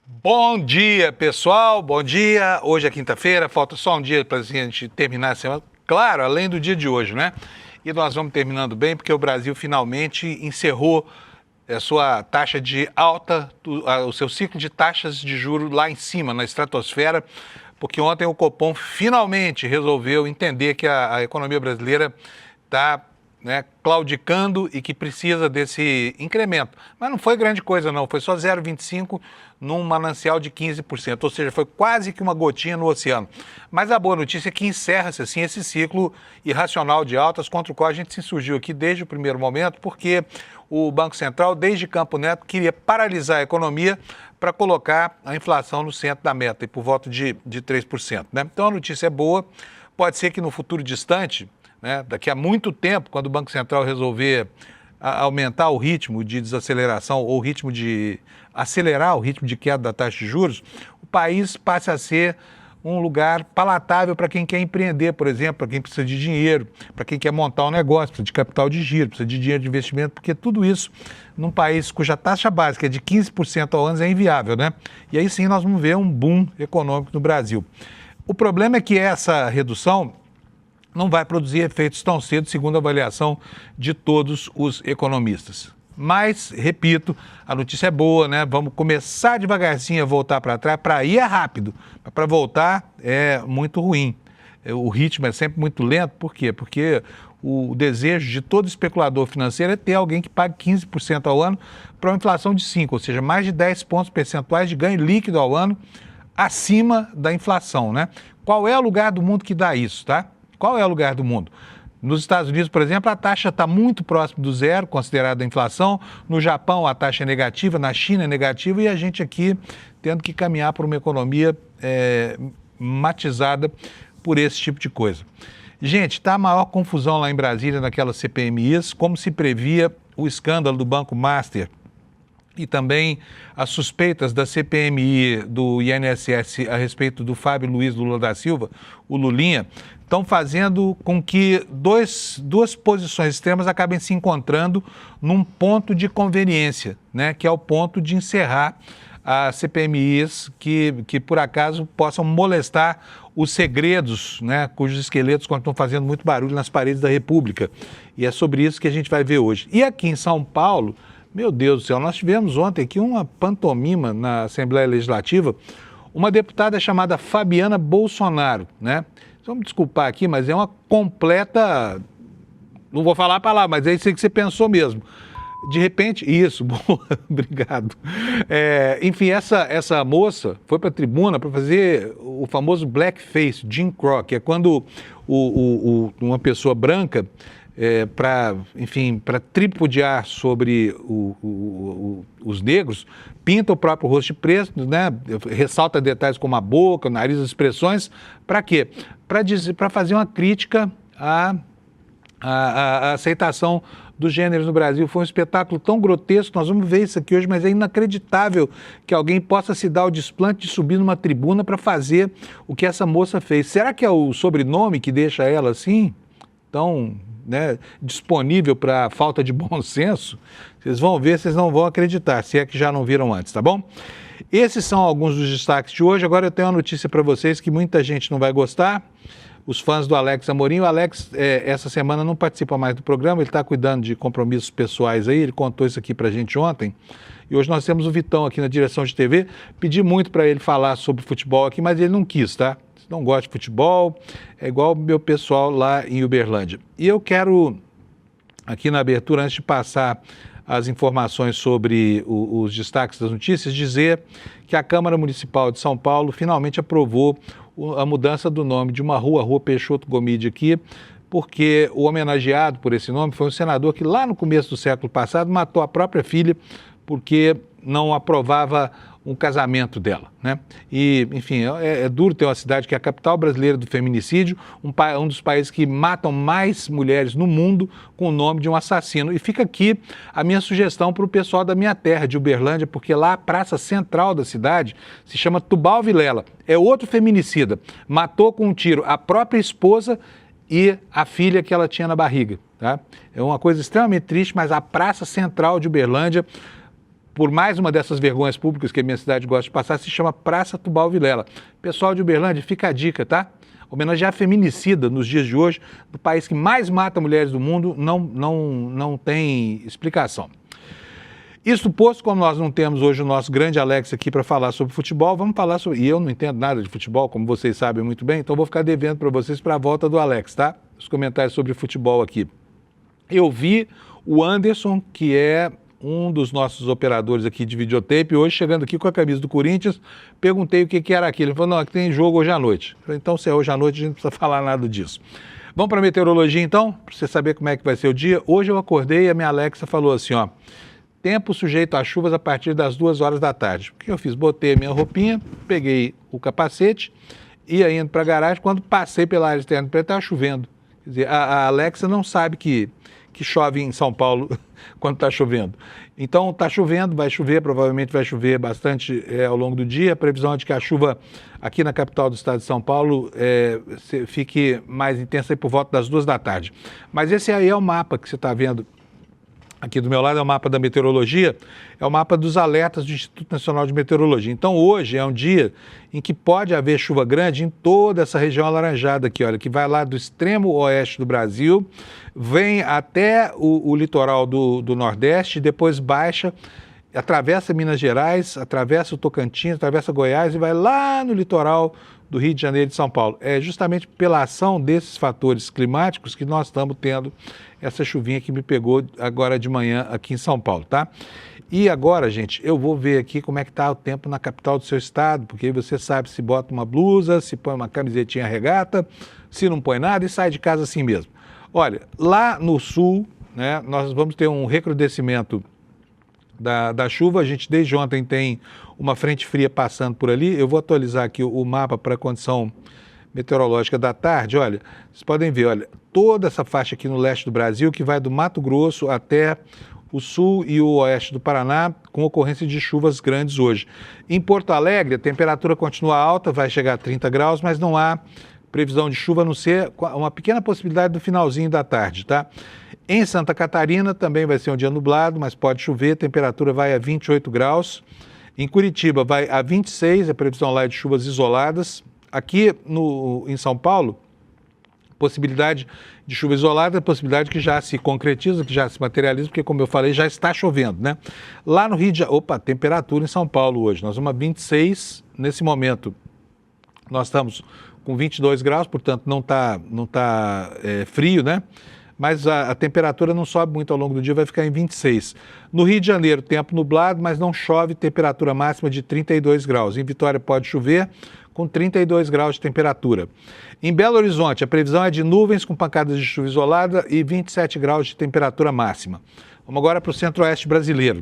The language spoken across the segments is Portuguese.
Bom dia, pessoal. Bom dia. Hoje é quinta-feira, falta só um dia para a gente terminar a semana. Claro, além do dia de hoje, né? E nós vamos terminando bem, porque o Brasil finalmente encerrou a sua taxa de alta, o seu ciclo de taxas de juros lá em cima, na estratosfera, porque ontem o Copom finalmente resolveu entender que a economia brasileira está claudicando e que precisa desse incremento. Mas não foi grande coisa não, foi só 0,25 num manancial de 15%, ou seja, foi quase que uma gotinha no oceano. Mas a boa notícia é que encerra-se assim esse ciclo irracional de altas contra o qual a gente se insurgiu aqui desde o primeiro momento, porque o Banco Central, desde Campo Neto, queria paralisar a economia para colocar a inflação no centro da meta, e por volta de 3%. Né? Então a notícia é boa, pode ser que no futuro distante, daqui a muito tempo, quando o Banco Central resolver aumentar o ritmo de desaceleração ou o ritmo de acelerar o ritmo de queda da taxa de juros, o país passe a ser um lugar palatável para quem quer empreender, por exemplo, para quem precisa de dinheiro, para quem quer montar um negócio, precisa de capital de giro, precisa de dinheiro de investimento, porque tudo isso num país cuja taxa básica é de 15% ao ano é inviável, né? E aí sim nós vamos ver um boom econômico no Brasil. O problema é que essa redução não vai produzir efeitos tão cedo, segundo a avaliação de todos os economistas. Mas, repito, a notícia é boa, né? Vamos começar devagarzinho a voltar para trás. Para ir é rápido, mas para voltar é muito ruim. O ritmo é sempre muito lento. Por quê? Porque o desejo de todo especulador financeiro é ter alguém que pague 15% ao ano para uma inflação de 5%, ou seja, mais de 10 pontos percentuais de ganho líquido ao ano acima da inflação, né? Qual é o lugar do mundo que dá isso, tá? Qual é o lugar do mundo? Nos Estados Unidos, por exemplo, a taxa está muito próximo do zero, considerada a inflação. No Japão, a taxa é negativa, na China é negativa, e a gente aqui tendo que caminhar para uma economia matizada por esse tipo de coisa. Gente, está a maior confusão lá em Brasília, naquelas CPMIs, como se previa o escândalo do Banco Master e também as suspeitas da CPMI do INSS a respeito do Fábio Luiz Lula da Silva, o Lulinha, estão fazendo com que duas posições extremas acabem se encontrando num ponto de conveniência, né, que é o ponto de encerrar as CPMIs que por acaso possam molestar os segredos, né, cujos esqueletos estão fazendo muito barulho nas paredes da República. E é sobre isso que a gente vai ver hoje. E aqui em São Paulo, meu Deus do céu, nós tivemos ontem aqui uma pantomima na Assembleia Legislativa, uma deputada chamada Fabiana Bolsonaro, né? Vamos desculpar aqui, mas é uma completa, não vou falar a palavra, mas é isso aí que você pensou mesmo. De repente, isso, boa, obrigado. Enfim, essa moça foi para a tribuna para fazer o famoso blackface, Jim Crow, que é quando uma pessoa branca, para tripudiar sobre os negros, pinta o próprio rosto de preto, né? Ressalta detalhes como a boca, o nariz, as expressões. Para quê? Para fazer uma crítica à aceitação dos gêneros no Brasil. Foi um espetáculo tão grotesco, nós vamos ver isso aqui hoje, mas é inacreditável que alguém possa se dar o desplante de subir numa tribuna para fazer o que essa moça fez. Será que é o sobrenome que deixa ela assim? Tão, né, disponível para falta de bom senso? Vocês vão ver, vocês não vão acreditar, se é que já não viram antes, tá bom? Esses são alguns dos destaques de hoje. Agora eu tenho uma notícia para vocês que muita gente não vai gostar. Os fãs do Alex Amorim, o Alex essa semana não participa mais do programa, ele está cuidando de compromissos pessoais aí, ele contou isso aqui para a gente ontem. E hoje nós temos o Vitão aqui na direção de TV, pedi muito para ele falar sobre futebol aqui, mas ele não quis, tá? Não gosta de futebol, é igual o meu pessoal lá em Uberlândia. E eu quero, aqui na abertura, antes de passar as informações sobre os destaques das notícias, dizer que a Câmara Municipal de São Paulo finalmente aprovou a mudança do nome de uma rua, a Rua Peixoto Gomide aqui, porque o homenageado por esse nome foi um senador que lá no começo do século passado matou a própria filha porque não aprovava um casamento dela, né? E, enfim, é duro ter uma cidade que é a capital brasileira do feminicídio, um dos países que matam mais mulheres no mundo com o nome de um assassino. E fica aqui a minha sugestão para o pessoal da minha terra, de Uberlândia, porque lá a praça central da cidade se chama Tubal Vilela. É outro feminicida. Matou com um tiro a própria esposa e a filha que ela tinha na barriga, tá? É uma coisa extremamente triste, mas a praça central de Uberlândia por mais uma dessas vergonhas públicas que a minha cidade gosta de passar, se chama Praça Tubal Vilela. Pessoal de Uberlândia, fica a dica, tá? Homenagear feminicida nos dias de hoje, do país que mais mata mulheres do mundo, não tem explicação. Isso posto, como nós não temos hoje o nosso grande Alex aqui para falar sobre futebol, vamos falar sobre... E eu não entendo nada de futebol, como vocês sabem muito bem, então vou ficar devendo para vocês para a volta do Alex, tá? Os comentários sobre futebol aqui. Eu vi o Anderson, que é um dos nossos operadores aqui de videotape, hoje chegando aqui com a camisa do Corinthians, perguntei o que era aquilo. Ele falou, não, aqui tem jogo hoje à noite. Eu falei, então se é hoje à noite, a gente não precisa falar nada disso. Vamos para a meteorologia então, para você saber como é que vai ser o dia. Hoje eu acordei e a minha Alexa falou assim, ó, tempo sujeito a chuvas a partir das 2 horas da tarde. O que eu fiz? Botei a minha roupinha, peguei o capacete, ia indo para a garagem, quando passei pela área externa, estava chovendo. Quer dizer, a Alexa não sabe que chove em São Paulo quando está chovendo. Então está chovendo, vai chover, provavelmente vai chover bastante ao longo do dia. A previsão é de que a chuva aqui na capital do estado de São Paulo fique mais intensa aí por volta das 2 da tarde. Mas esse aí é o mapa que você está vendo aqui do meu lado, é o mapa da meteorologia, é o mapa dos alertas do Instituto Nacional de Meteorologia. Então hoje é um dia em que pode haver chuva grande em toda essa região alaranjada aqui, olha, que vai lá do extremo oeste do Brasil, vem até o litoral do Nordeste, depois baixa, atravessa Minas Gerais, atravessa o Tocantins, atravessa Goiás e vai lá no litoral do Rio de Janeiro e de São Paulo. É justamente pela ação desses fatores climáticos que nós estamos tendo essa chuvinha que me pegou agora de manhã aqui em São Paulo, tá? E agora, gente, eu vou ver aqui como é que está o tempo na capital do seu estado, porque aí você sabe se bota uma blusa, se põe uma camisetinha regata, se não põe nada e sai de casa assim mesmo. Olha, lá no sul, né, nós vamos ter um recrudescimento da chuva. A gente desde ontem tem uma frente fria passando por ali. Eu vou atualizar aqui o mapa para a condição meteorológica da tarde. Olha, vocês podem ver, olha, toda essa faixa aqui no leste do Brasil, que vai do Mato Grosso até o sul e o oeste do Paraná, com ocorrência de chuvas grandes hoje. Em Porto Alegre, a temperatura continua alta, vai chegar a 30 graus, mas não há previsão de chuva, a não ser uma pequena possibilidade do finalzinho da tarde, tá? Em Santa Catarina também vai ser um dia nublado, mas pode chover, a temperatura vai a 28 graus. Em Curitiba vai a 26, a previsão lá é de chuvas isoladas. Aqui em São Paulo, possibilidade de chuva isolada, possibilidade que já se concretiza, que já se materializa, porque como eu falei, já está chovendo, né? Lá no Rio de Janeiro, temperatura em São Paulo hoje, nós vamos a 26, nesse momento nós estamos com 22 graus, portanto não tá frio, né? Mas a temperatura não sobe muito ao longo do dia, vai ficar em 26. No Rio de Janeiro, tempo nublado, mas não chove, temperatura máxima de 32 graus. Em Vitória pode chover, com 32 graus de temperatura. Em Belo Horizonte, a previsão é de nuvens com pancadas de chuva isolada e 27 graus de temperatura máxima. Vamos agora para o centro-oeste brasileiro.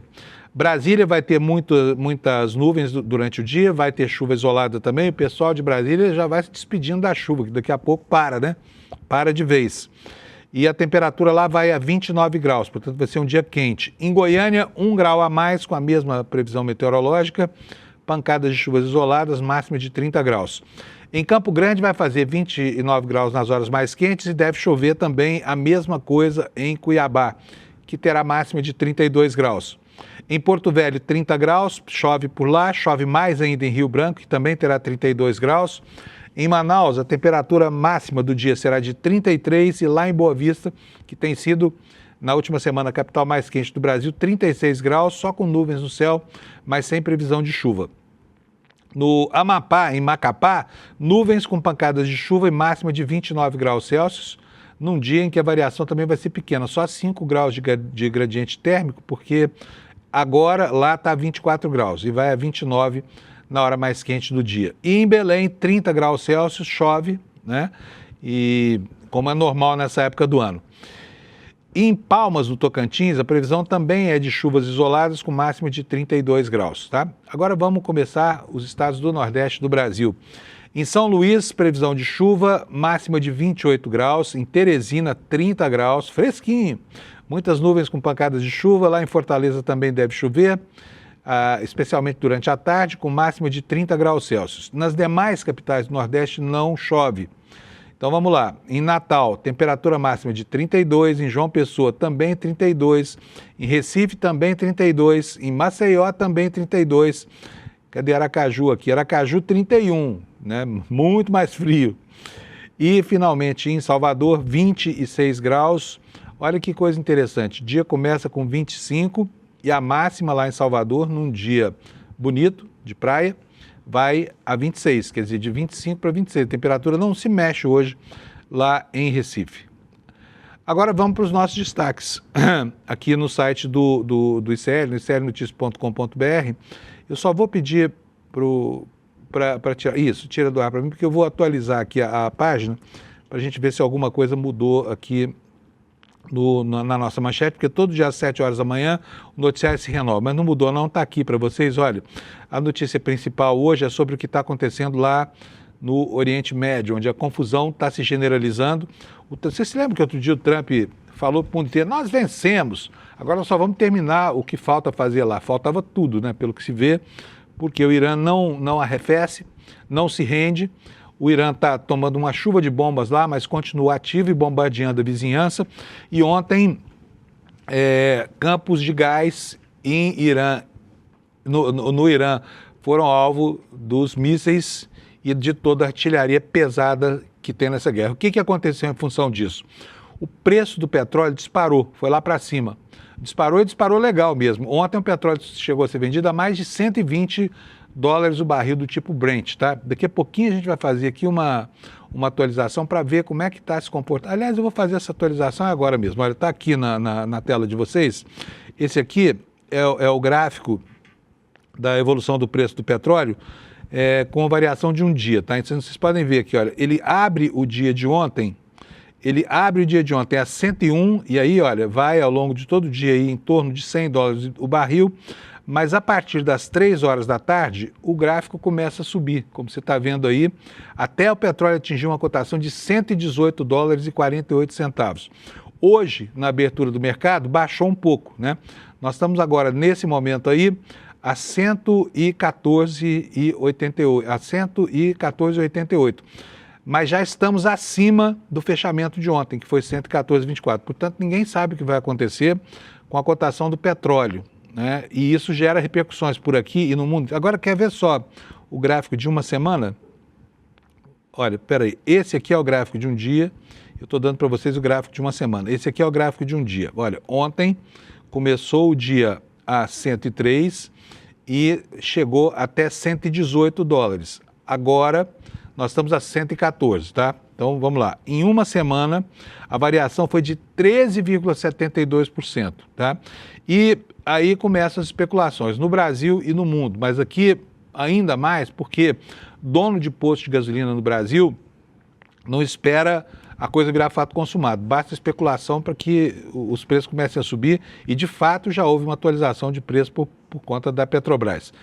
Brasília vai ter muitas nuvens durante o dia, vai ter chuva isolada também. O pessoal de Brasília já vai se despedindo da chuva, que daqui a pouco para, né? Para de vez. E a temperatura lá vai a 29 graus, portanto vai ser um dia quente. Em Goiânia, 1 grau a mais, com a mesma previsão meteorológica, pancadas de chuvas isoladas, máxima de 30 graus. Em Campo Grande vai fazer 29 graus nas horas mais quentes e deve chover também a mesma coisa em Cuiabá, que terá máxima de 32 graus. Em Porto Velho, 30 graus, chove por lá, chove mais ainda em Rio Branco, que também terá 32 graus. Em Manaus, a temperatura máxima do dia será de 33 e lá em Boa Vista, que tem sido, na última semana, a capital mais quente do Brasil, 36 graus, só com nuvens no céu, mas sem previsão de chuva. No Amapá, em Macapá, nuvens com pancadas de chuva e máxima de 29 graus Celsius, num dia em que a variação também vai ser pequena, só 5 graus de gradiente térmico, porque agora lá está 24 graus e vai a 29 na hora mais quente do dia. E em Belém, 30 graus Celsius, chove, né? E como é normal nessa época do ano. E em Palmas, no Tocantins, a previsão também é de chuvas isoladas com máxima de 32 graus, tá? Agora vamos começar os estados do Nordeste do Brasil. Em São Luís, previsão de chuva, máxima de 28 graus. Em Teresina, 30 graus, fresquinho. Muitas nuvens com pancadas de chuva. Lá em Fortaleza também deve chover, especialmente durante a tarde, com máxima de 30 graus Celsius. Nas demais capitais do Nordeste não chove. Então vamos lá, em Natal, temperatura máxima de 32, em João Pessoa também 32, em Recife também 32, em Maceió também 32, cadê Aracaju aqui? Aracaju 31, né? Muito mais frio. E finalmente em Salvador 26 graus, olha que coisa interessante, o dia começa com 25 e a máxima lá em Salvador, num dia bonito, de praia, vai a 26, quer dizer, de 25 para 26. A temperatura não se mexe hoje lá em Recife. Agora vamos para os nossos destaques. Aqui no site do ICL, no iclnoticias.com.br, eu só vou pedir para tirar, tira do ar para mim, porque eu vou atualizar aqui a página para a gente ver se alguma coisa mudou aqui na nossa manchete, porque todo dia às 7 horas da manhã o noticiário se renova, mas não mudou não, está aqui para vocês. Olha, a notícia principal hoje é sobre o que está acontecendo lá no Oriente Médio, onde a confusão está se generalizando. Você se lembra que outro dia o Trump falou para o mundo inteiro, nós vencemos, agora nós só vamos terminar o que falta fazer lá. Faltava tudo, né, pelo que se vê, porque o Irã não arrefece, não se rende. O Irã está tomando uma chuva de bombas lá, mas continua ativo e bombardeando a vizinhança. E ontem, campos de gás em Irã, no Irã foram alvo dos mísseis e de toda a artilharia pesada que tem nessa guerra. O que aconteceu em função disso? O preço do petróleo disparou, foi lá para cima. Disparou e disparou legal mesmo. Ontem o petróleo chegou a ser vendido a mais de 120 dólares o barril do tipo Brent, tá? Daqui a pouquinho a gente vai fazer aqui uma atualização para ver como é que está se comportando. Aliás, eu vou fazer essa atualização agora mesmo. Olha, está aqui na tela de vocês. Esse aqui é o gráfico da evolução do preço do petróleo com a variação de um dia, tá? Então vocês podem ver aqui, olha, ele abre o dia de ontem, a 101 e aí, olha, vai ao longo de todo o dia aí em torno de 100 dólares o barril. Mas a partir das 3 horas da tarde, o gráfico começa a subir, como você está vendo aí, até o petróleo atingir uma cotação de 118 dólares e 48 centavos. Hoje, na abertura do mercado, baixou um pouco, né? Nós estamos agora, nesse momento aí, a 114,88. Mas já estamos acima do fechamento de ontem, que foi 114,24. Portanto, ninguém sabe o que vai acontecer com a cotação do petróleo, né? E isso gera repercussões por aqui e no mundo. Agora, quer ver só o gráfico de uma semana? Olha, peraí, esse aqui é o gráfico de um dia, eu estou dando para vocês o gráfico de uma semana. Esse aqui é o gráfico de um dia. Olha, ontem começou o dia a 103 e chegou até 118 dólares. Agora, nós estamos a 114, tá? Então, vamos lá. Em uma semana, a variação foi de 13,72%, tá? E aí começam as especulações no Brasil e no mundo, mas aqui ainda mais porque dono de posto de gasolina no Brasil não espera a coisa virar fato consumado. Basta especulação para que os preços comecem a subir e, de fato, já houve uma atualização de preço por conta da Petrobras.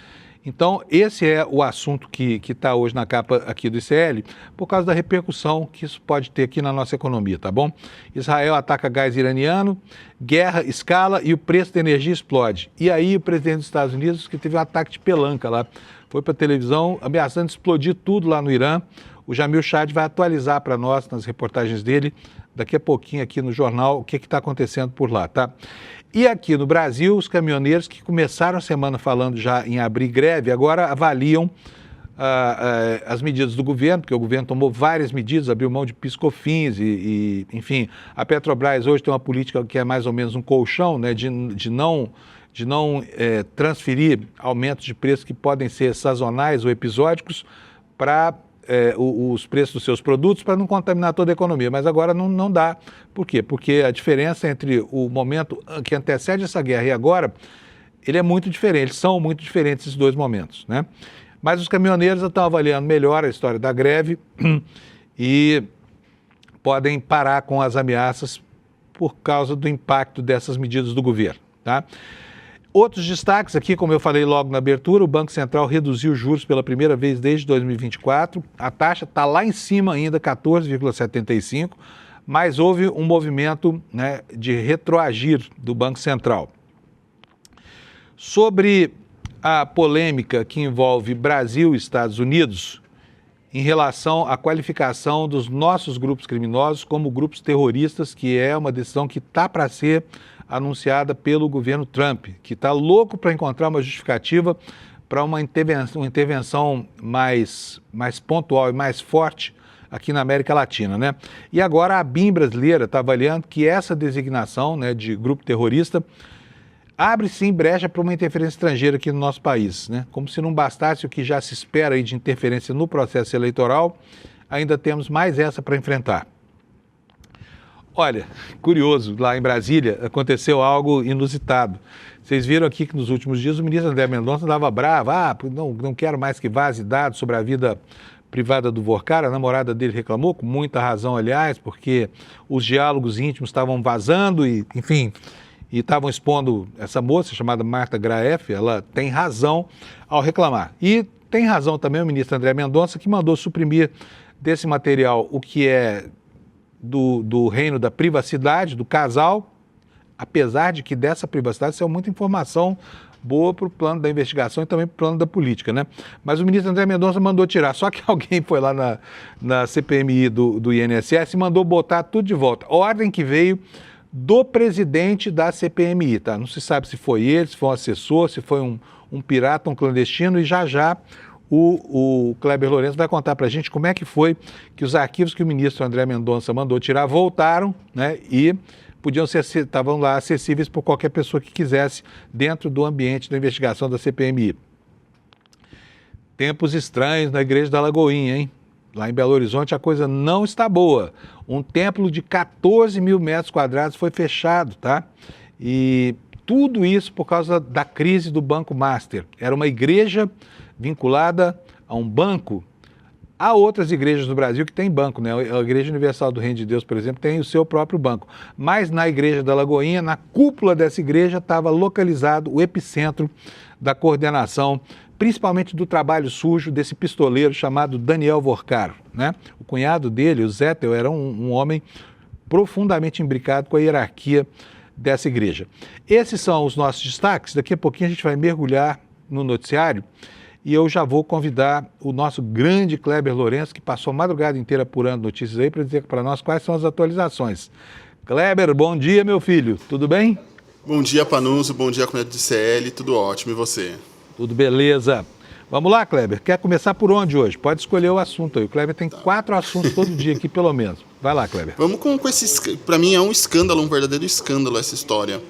Então, esse é o assunto que está hoje na capa aqui do ICL, por causa da repercussão que isso pode ter aqui na nossa economia, tá bom? Israel ataca gás iraniano, guerra escala e o preço da energia explode. E aí o presidente dos Estados Unidos, que teve um ataque de pelanca lá, foi para a televisão ameaçando explodir tudo lá no Irã. O Jamil Chad vai atualizar para nós, nas reportagens dele, daqui a pouquinho aqui no jornal, o que está acontecendo por lá, tá? E aqui no Brasil, os caminhoneiros que começaram a semana falando já em abrir greve, agora avaliam as medidas do governo, porque o governo tomou várias medidas, abriu mão de PIS/COFINS enfim, a Petrobras hoje tem uma política que é mais ou menos um colchão, né, de não transferir aumentos de preço que podem ser sazonais ou episódicos para os preços dos seus produtos para não contaminar toda a economia, mas agora não dá. Por quê? Porque a diferença entre o momento que antecede essa guerra e agora, ele é muito diferente, eles são muito diferentes esses dois momentos, né? Mas os caminhoneiros estão avaliando melhor a história da greve e podem parar com as ameaças por causa do impacto dessas medidas do governo, tá? Outros destaques aqui, como eu falei logo na abertura, o Banco Central reduziu os juros pela primeira vez desde 2024. A taxa está lá em cima ainda, 14,75%, mas houve um movimento, né, de retroagir do Banco Central. Sobre a polêmica que envolve Brasil e Estados Unidos, em relação à qualificação dos nossos grupos criminosos como grupos terroristas, que é uma decisão que está para ser anunciada pelo governo Trump, que está louco para encontrar uma justificativa para uma intervenção mais pontual e mais forte aqui na América Latina, né? E agora a BIM brasileira está avaliando que essa designação, né, de grupo terrorista abre sim brecha para uma interferência estrangeira aqui no nosso país, né? Como se não bastasse o que já se espera aí de interferência no processo eleitoral, ainda temos mais essa para enfrentar. Olha, curioso, lá em Brasília aconteceu algo inusitado. Vocês viram aqui que nos últimos dias o ministro André Mendonça dava brava, não quero mais que vaze dados sobre a vida privada do Vorcar. A namorada dele reclamou, com muita razão, aliás, porque os diálogos íntimos estavam vazando e, enfim, e estavam expondo essa moça chamada Marta Graef. Ela tem razão ao reclamar. E tem razão também o ministro André Mendonça, que mandou suprimir desse material o que é do reino da privacidade do casal, apesar de que dessa privacidade saiu muita informação boa para o plano da investigação e também para o plano da política, né? Mas o ministro André Mendonça mandou tirar, só que alguém foi lá na CPMI do INSS e mandou botar tudo de volta. Ordem que veio do presidente da CPMI, tá? Não se sabe se foi ele, se foi um assessor, se foi um pirata, um clandestino, e já o Kleber Lourenço vai contar para a gente como é que foi que os arquivos que o ministro André Mendonça mandou tirar voltaram, né? E estavam lá acessíveis por qualquer pessoa que quisesse dentro do ambiente da investigação da CPMI. Tempos estranhos na Igreja da Lagoinha, hein? Lá em Belo Horizonte a coisa não está boa. Um templo de 14 mil metros quadrados foi fechado, tá? E tudo isso por causa da crise do Banco Master. Era uma igreja vinculada a um banco. Há outras igrejas no Brasil que têm banco, né? A Igreja Universal do Reino de Deus, por exemplo, tem o seu próprio banco. Mas na Igreja da Lagoinha, na cúpula dessa igreja, estava localizado o epicentro da coordenação, principalmente do trabalho sujo desse pistoleiro chamado Daniel Vorcaro, né? O cunhado dele, o Zettel, era um homem profundamente imbricado com a hierarquia dessa igreja. Esses são os nossos destaques. Daqui a pouquinho a gente vai mergulhar no noticiário. E eu já vou convidar o nosso grande Kleber Lourenço, que passou a madrugada inteira apurando notícias aí, para dizer para nós quais são as atualizações. Kleber, bom dia, meu filho. Tudo bem? Bom dia, Panuso. Bom dia, comunidade de CL. Tudo ótimo. E você? Tudo beleza. Vamos lá, Kleber. Quer começar por onde hoje? Pode escolher o assunto aí. O Kleber tem 4 assuntos todo dia aqui, pelo menos. Vai lá, Kleber. Vamos com esse... Para mim é um escândalo, um verdadeiro escândalo essa história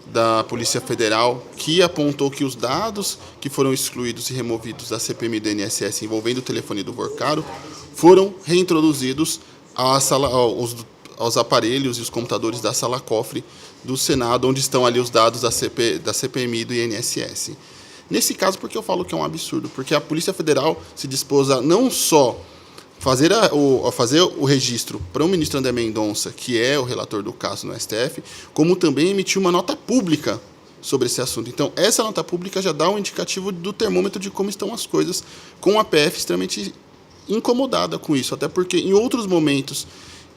da Polícia Federal, que apontou que os dados que foram excluídos e removidos da CPMI do INSS envolvendo o telefone do Vorcaro foram reintroduzidos aos aparelhos e os computadores da sala cofre do Senado, onde estão ali os dados da CPMI do INSS. Nesse caso, porque eu falo que é um absurdo? Porque a Polícia Federal se dispôs a não só fazer o registro para o ministro André Mendonça, que é o relator do caso no STF, como também emitir uma nota pública sobre esse assunto. Então, essa nota pública já dá um indicativo do termômetro de como estão as coisas, com a PF extremamente incomodada com isso, até porque em outros momentos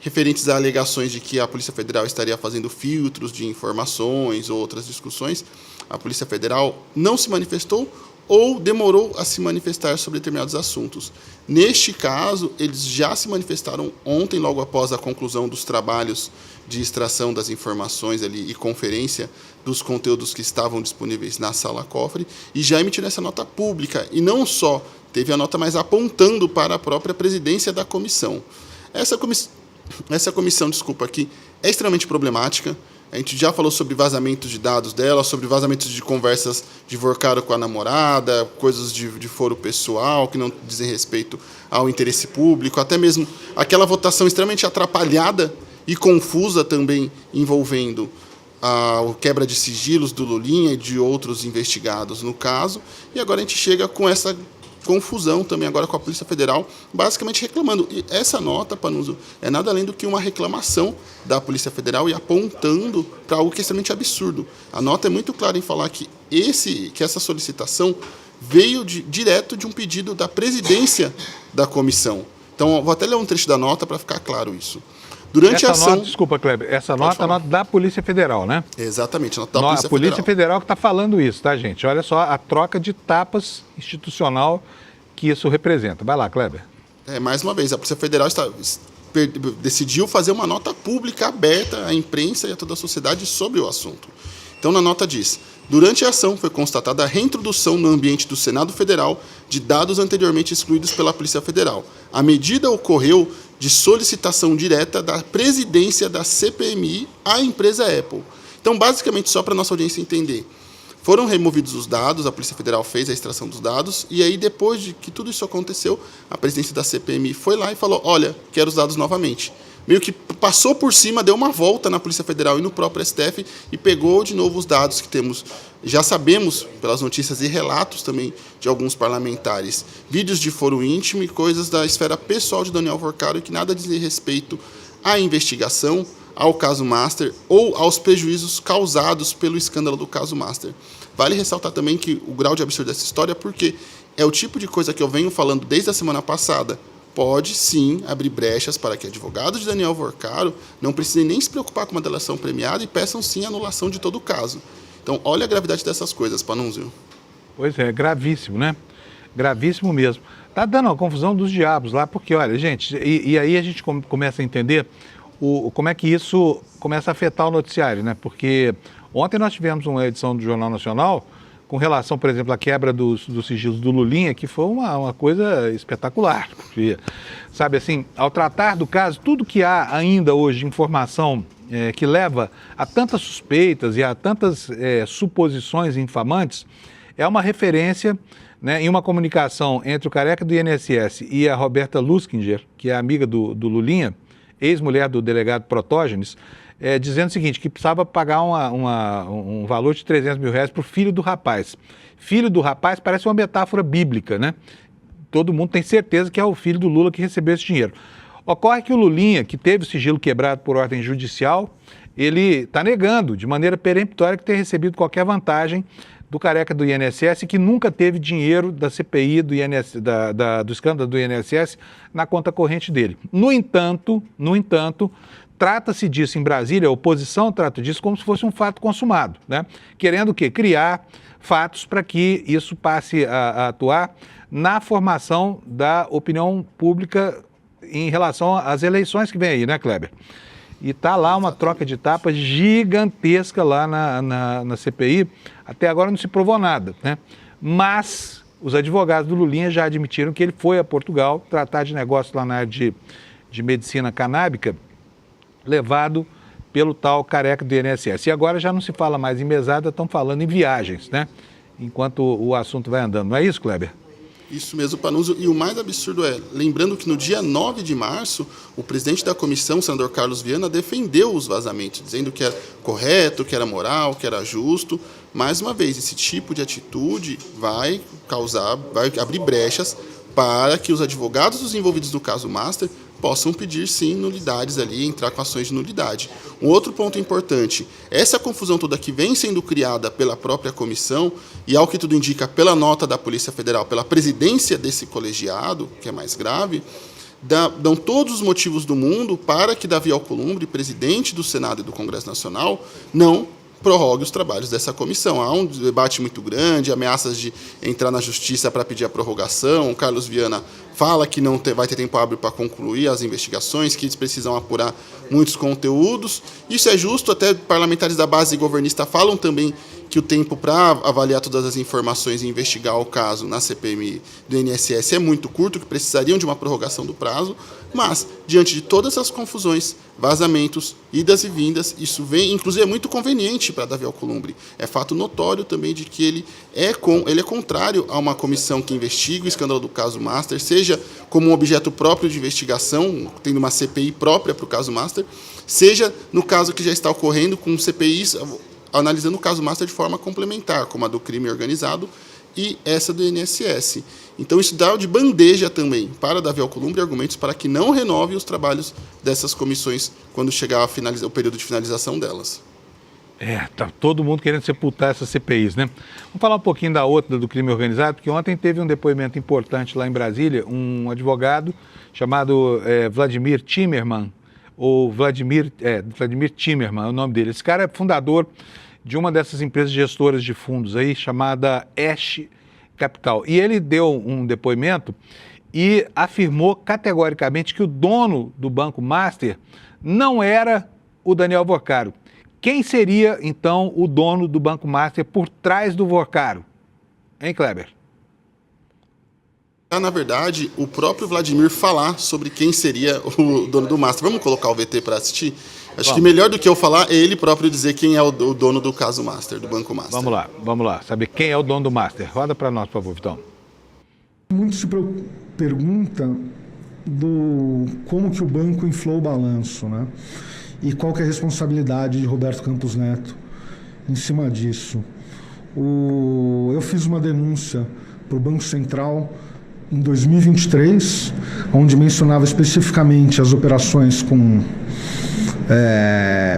referentes a alegações de que a Polícia Federal estaria fazendo filtros de informações ou outras discussões, a Polícia Federal não se manifestou ou demorou a se manifestar sobre determinados assuntos. Neste caso, eles já se manifestaram ontem, logo após a conclusão dos trabalhos de extração das informações ali e conferência dos conteúdos que estavam disponíveis na sala cofre, e já emitiram essa nota pública. E não só teve a nota, mas apontando para a própria presidência da comissão. Essa comissão, aqui, é extremamente problemática. A gente já falou sobre vazamentos de dados dela, sobre vazamentos de conversas de Vorcaro com a namorada, coisas de foro pessoal que não dizem respeito ao interesse público, até mesmo aquela votação extremamente atrapalhada e confusa também envolvendo a quebra de sigilos do Lulinha e de outros investigados no caso. E agora a gente chega com essa confusão também agora com a Polícia Federal, basicamente reclamando. E essa nota, Panuso, é nada além do que uma reclamação da Polícia Federal e apontando para algo que é extremamente absurdo. A nota é muito clara em falar que essa solicitação veio direto de um pedido da presidência da comissão. Então, eu vou até ler um trecho da nota para ficar claro isso. Durante a ação... Desculpa, Kleber, essa nota é a nota da Polícia Federal, né? Exatamente, a nota da Polícia Federal. A Polícia Federal que está falando isso, tá, gente? Olha só a troca de tapas institucional que isso representa. Vai lá, Kleber. Mais uma vez, a Polícia Federal decidiu fazer uma nota pública aberta à imprensa e a toda a sociedade sobre o assunto. Então, na nota diz: durante a ação foi constatada a reintrodução no ambiente do Senado Federal de dados anteriormente excluídos pela Polícia Federal. A medida ocorreu de solicitação direta da presidência da CPMI à empresa Apple. Então, basicamente, só para a nossa audiência entender, foram removidos os dados, a Polícia Federal fez a extração dos dados, e aí, depois de que tudo isso aconteceu, a presidência da CPMI foi lá e falou: olha, quero os dados novamente. Meio que passou por cima, deu uma volta na Polícia Federal e no próprio STF e pegou de novo os dados que temos. Já sabemos, pelas notícias e relatos também de alguns parlamentares, vídeos de foro íntimo e coisas da esfera pessoal de Daniel Worcaro que nada dizem respeito à investigação, ao caso Master ou aos prejuízos causados pelo escândalo do caso Master. Vale ressaltar também que o grau de absurdo dessa história, porque é o tipo de coisa que eu venho falando desde a semana passada, pode sim abrir brechas para que advogados de Daniel Worcaro não precisem nem se preocupar com uma delação premiada e peçam sim a anulação de todo o caso. Então, olha a gravidade dessas coisas, Panunzio. Pois é, gravíssimo, né? Gravíssimo mesmo. Tá dando uma confusão dos diabos lá, porque, olha, gente, e aí a gente começa a entender como é que isso começa a afetar o noticiário, né? Porque ontem nós tivemos uma edição do Jornal Nacional com relação, por exemplo, à quebra dos sigilos do Lulinha, que foi uma coisa espetacular. Porque, sabe assim, ao tratar do caso, tudo que há ainda hoje de informação que leva a tantas suspeitas e a tantas suposições infamantes, é uma referência, né, em uma comunicação entre o careca do INSS e a Roberta Luskinger, que é amiga do Lulinha, ex-mulher do delegado Protógenes, dizendo o seguinte, que precisava pagar um valor de R$300 mil para o filho do rapaz. Filho do rapaz parece uma metáfora bíblica, né? Todo mundo tem certeza que é o filho do Lula que recebeu esse dinheiro. Ocorre que o Lulinha, que teve o sigilo quebrado por ordem judicial, ele está negando de maneira peremptória que ter recebido qualquer vantagem do careca do INSS, que nunca teve dinheiro da CPI do escândalo do INSS na conta corrente dele. No entanto, trata-se disso em Brasília, a oposição trata disso como se fosse um fato consumado, né? Querendo o quê? Criar fatos para que isso passe a atuar na formação da opinião pública em relação às eleições que vem aí, né, Kleber? E está lá uma troca de tapas gigantesca lá na CPI. Até agora não se provou nada, né? Mas os advogados do Lulinha já admitiram que ele foi a Portugal tratar de negócio lá na área de medicina canábica, levado pelo tal careca do INSS. E agora já não se fala mais em mesada, estão falando em viagens, né? Enquanto o assunto vai andando. Não é isso, Kleber? Isso mesmo, Panunzio. E o mais absurdo lembrando que no dia 9 de março, o presidente da comissão, o senador Carlos Viana, defendeu os vazamentos, dizendo que era correto, que era moral, que era justo. Mais uma vez, esse tipo de atitude vai abrir brechas para que os advogados dos envolvidos no caso Master possam pedir, sim, nulidades ali, entrar com ações de nulidade. Um outro ponto importante, essa confusão toda que vem sendo criada pela própria comissão e, ao que tudo indica, pela nota da Polícia Federal, pela presidência desse colegiado, que é mais grave, dão todos os motivos do mundo para que Davi Alcolumbre, presidente do Senado e do Congresso Nacional, não prorrogue os trabalhos dessa comissão. Há um debate muito grande, ameaças de entrar na justiça para pedir a prorrogação. O Carlos Viana fala que não vai ter tempo hábil para concluir as investigações, que eles precisam apurar muitos conteúdos. Isso é justo, até parlamentares da base governista falam também que o tempo para avaliar todas as informações e investigar o caso na CPMI do INSS é muito curto, que precisariam de uma prorrogação do prazo, mas, diante de todas essas confusões, vazamentos, idas e vindas, isso vem, inclusive, é muito conveniente para Davi Alcolumbre. É fato notório também de que ele é contrário a uma comissão que investiga o escândalo do caso Master, seja como um objeto próprio de investigação, tendo uma CPI própria para o caso Master, seja no caso que já está ocorrendo com CPIs analisando o caso Master de forma complementar, como a do crime organizado e essa do INSS. Então, isso dá de bandeja também para Davi Alcolumbre argumentos para que não renove os trabalhos dessas comissões quando chegar o período de finalização delas. Tá todo mundo querendo sepultar essas CPIs, né? Vamos falar um pouquinho da outra, do crime organizado, porque ontem teve um depoimento importante lá em Brasília, um advogado chamado Vladimir Timmerman, ou Vladimir Timmerman é o nome dele. Esse cara é fundador de uma dessas empresas gestoras de fundos aí, chamada Ash Capital. E ele deu um depoimento e afirmou categoricamente que o dono do Banco Master não era o Daniel Vorcaro. Quem seria, então, o dono do Banco Master por trás do Vorcaro? Hein, Kleber? Na verdade, o próprio Vladimir falar sobre quem seria o dono do Master. Vamos colocar o VT para assistir? Acho que melhor do que eu falar é ele próprio dizer quem é o dono do caso Master, do Banco Master. Vamos lá. Saber quem é o dono do Master. Roda para nós, por favor, Vitão. Muito se pergunta do como que o banco inflou o balanço, né? E qual que é a responsabilidade de Roberto Campos Neto em cima disso. Eu fiz uma denúncia para o Banco Central em 2023, onde mencionava especificamente as operações com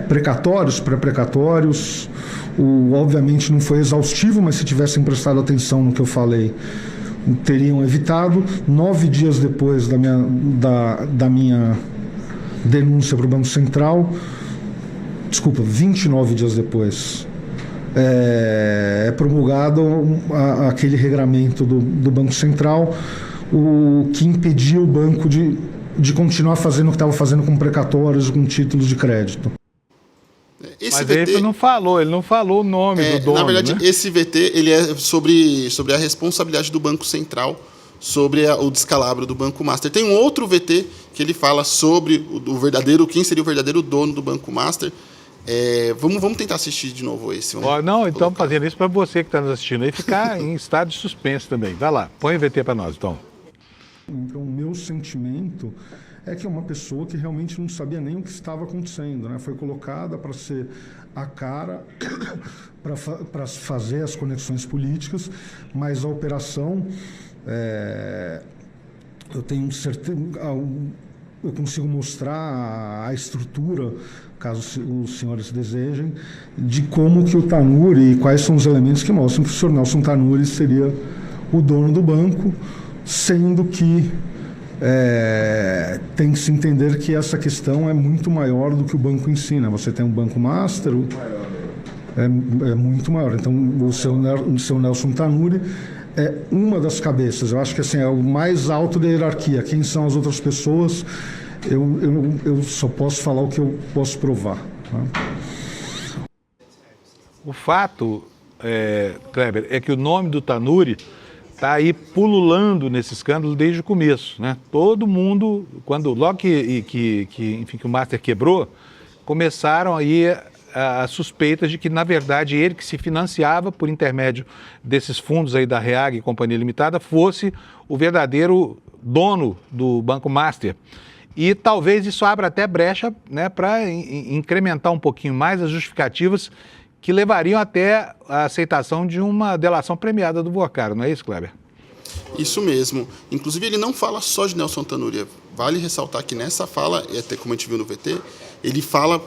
precatórios, pré-precatórios. Obviamente não foi exaustivo, mas se tivessem prestado atenção no que eu falei, teriam evitado. 9 dias depois da minha denúncia para o Banco Central, 29 dias depois, é promulgado aquele regramento do Banco Central, que impedia o banco de continuar fazendo o que estava fazendo com precatórios, com títulos de crédito. Mas VT, ele não falou o nome do dono. Na verdade, né? Esse VT ele é sobre a responsabilidade do Banco Central sobre o descalabro do Banco Master. Tem um outro VT que ele fala sobre quem seria o verdadeiro dono do Banco Master. Vamos tentar assistir de novo esse. Então fazendo isso para você que está nos assistindo aí ficar em estado de suspense também. Vai lá, põe o VT para nós, então. Então, o meu sentimento é que é uma pessoa que realmente não sabia nem o que estava acontecendo, né? Foi colocada para ser a cara, para fazer as conexões políticas, mas a operação, eu tenho certeza, eu consigo mostrar a estrutura, caso os senhores desejem, de como que o Tanuri e quais são os elementos que mostram que o senhor Nelson Tanuri seria o dono do banco, sendo que tem que se entender que essa questão é muito maior do que o banco ensina. Você tem um Banco Master, é muito maior. Então, o seu Nelson Tanuri é uma das cabeças. Eu acho que assim, é o mais alto da hierarquia. Quem são as outras pessoas? Eu só posso falar o que eu posso provar. Tá? O fato, Kleber, é que o nome do Tanuri está aí pululando nesse escândalo desde o começo, né? Todo mundo, logo que o Master quebrou, começaram aí as suspeitas de que, na verdade, ele que se financiava por intermédio desses fundos aí da Reag e Companhia Limitada fosse o verdadeiro dono do Banco Master. E talvez isso abra até brecha, né, para incrementar um pouquinho mais as justificativas que levariam até a aceitação de uma delação premiada do Vorcaro, não é isso, Kleber? Isso mesmo. Inclusive, ele não fala só de Nelson Tanuri. Vale ressaltar que nessa fala, e até como a gente viu no VT, ele fala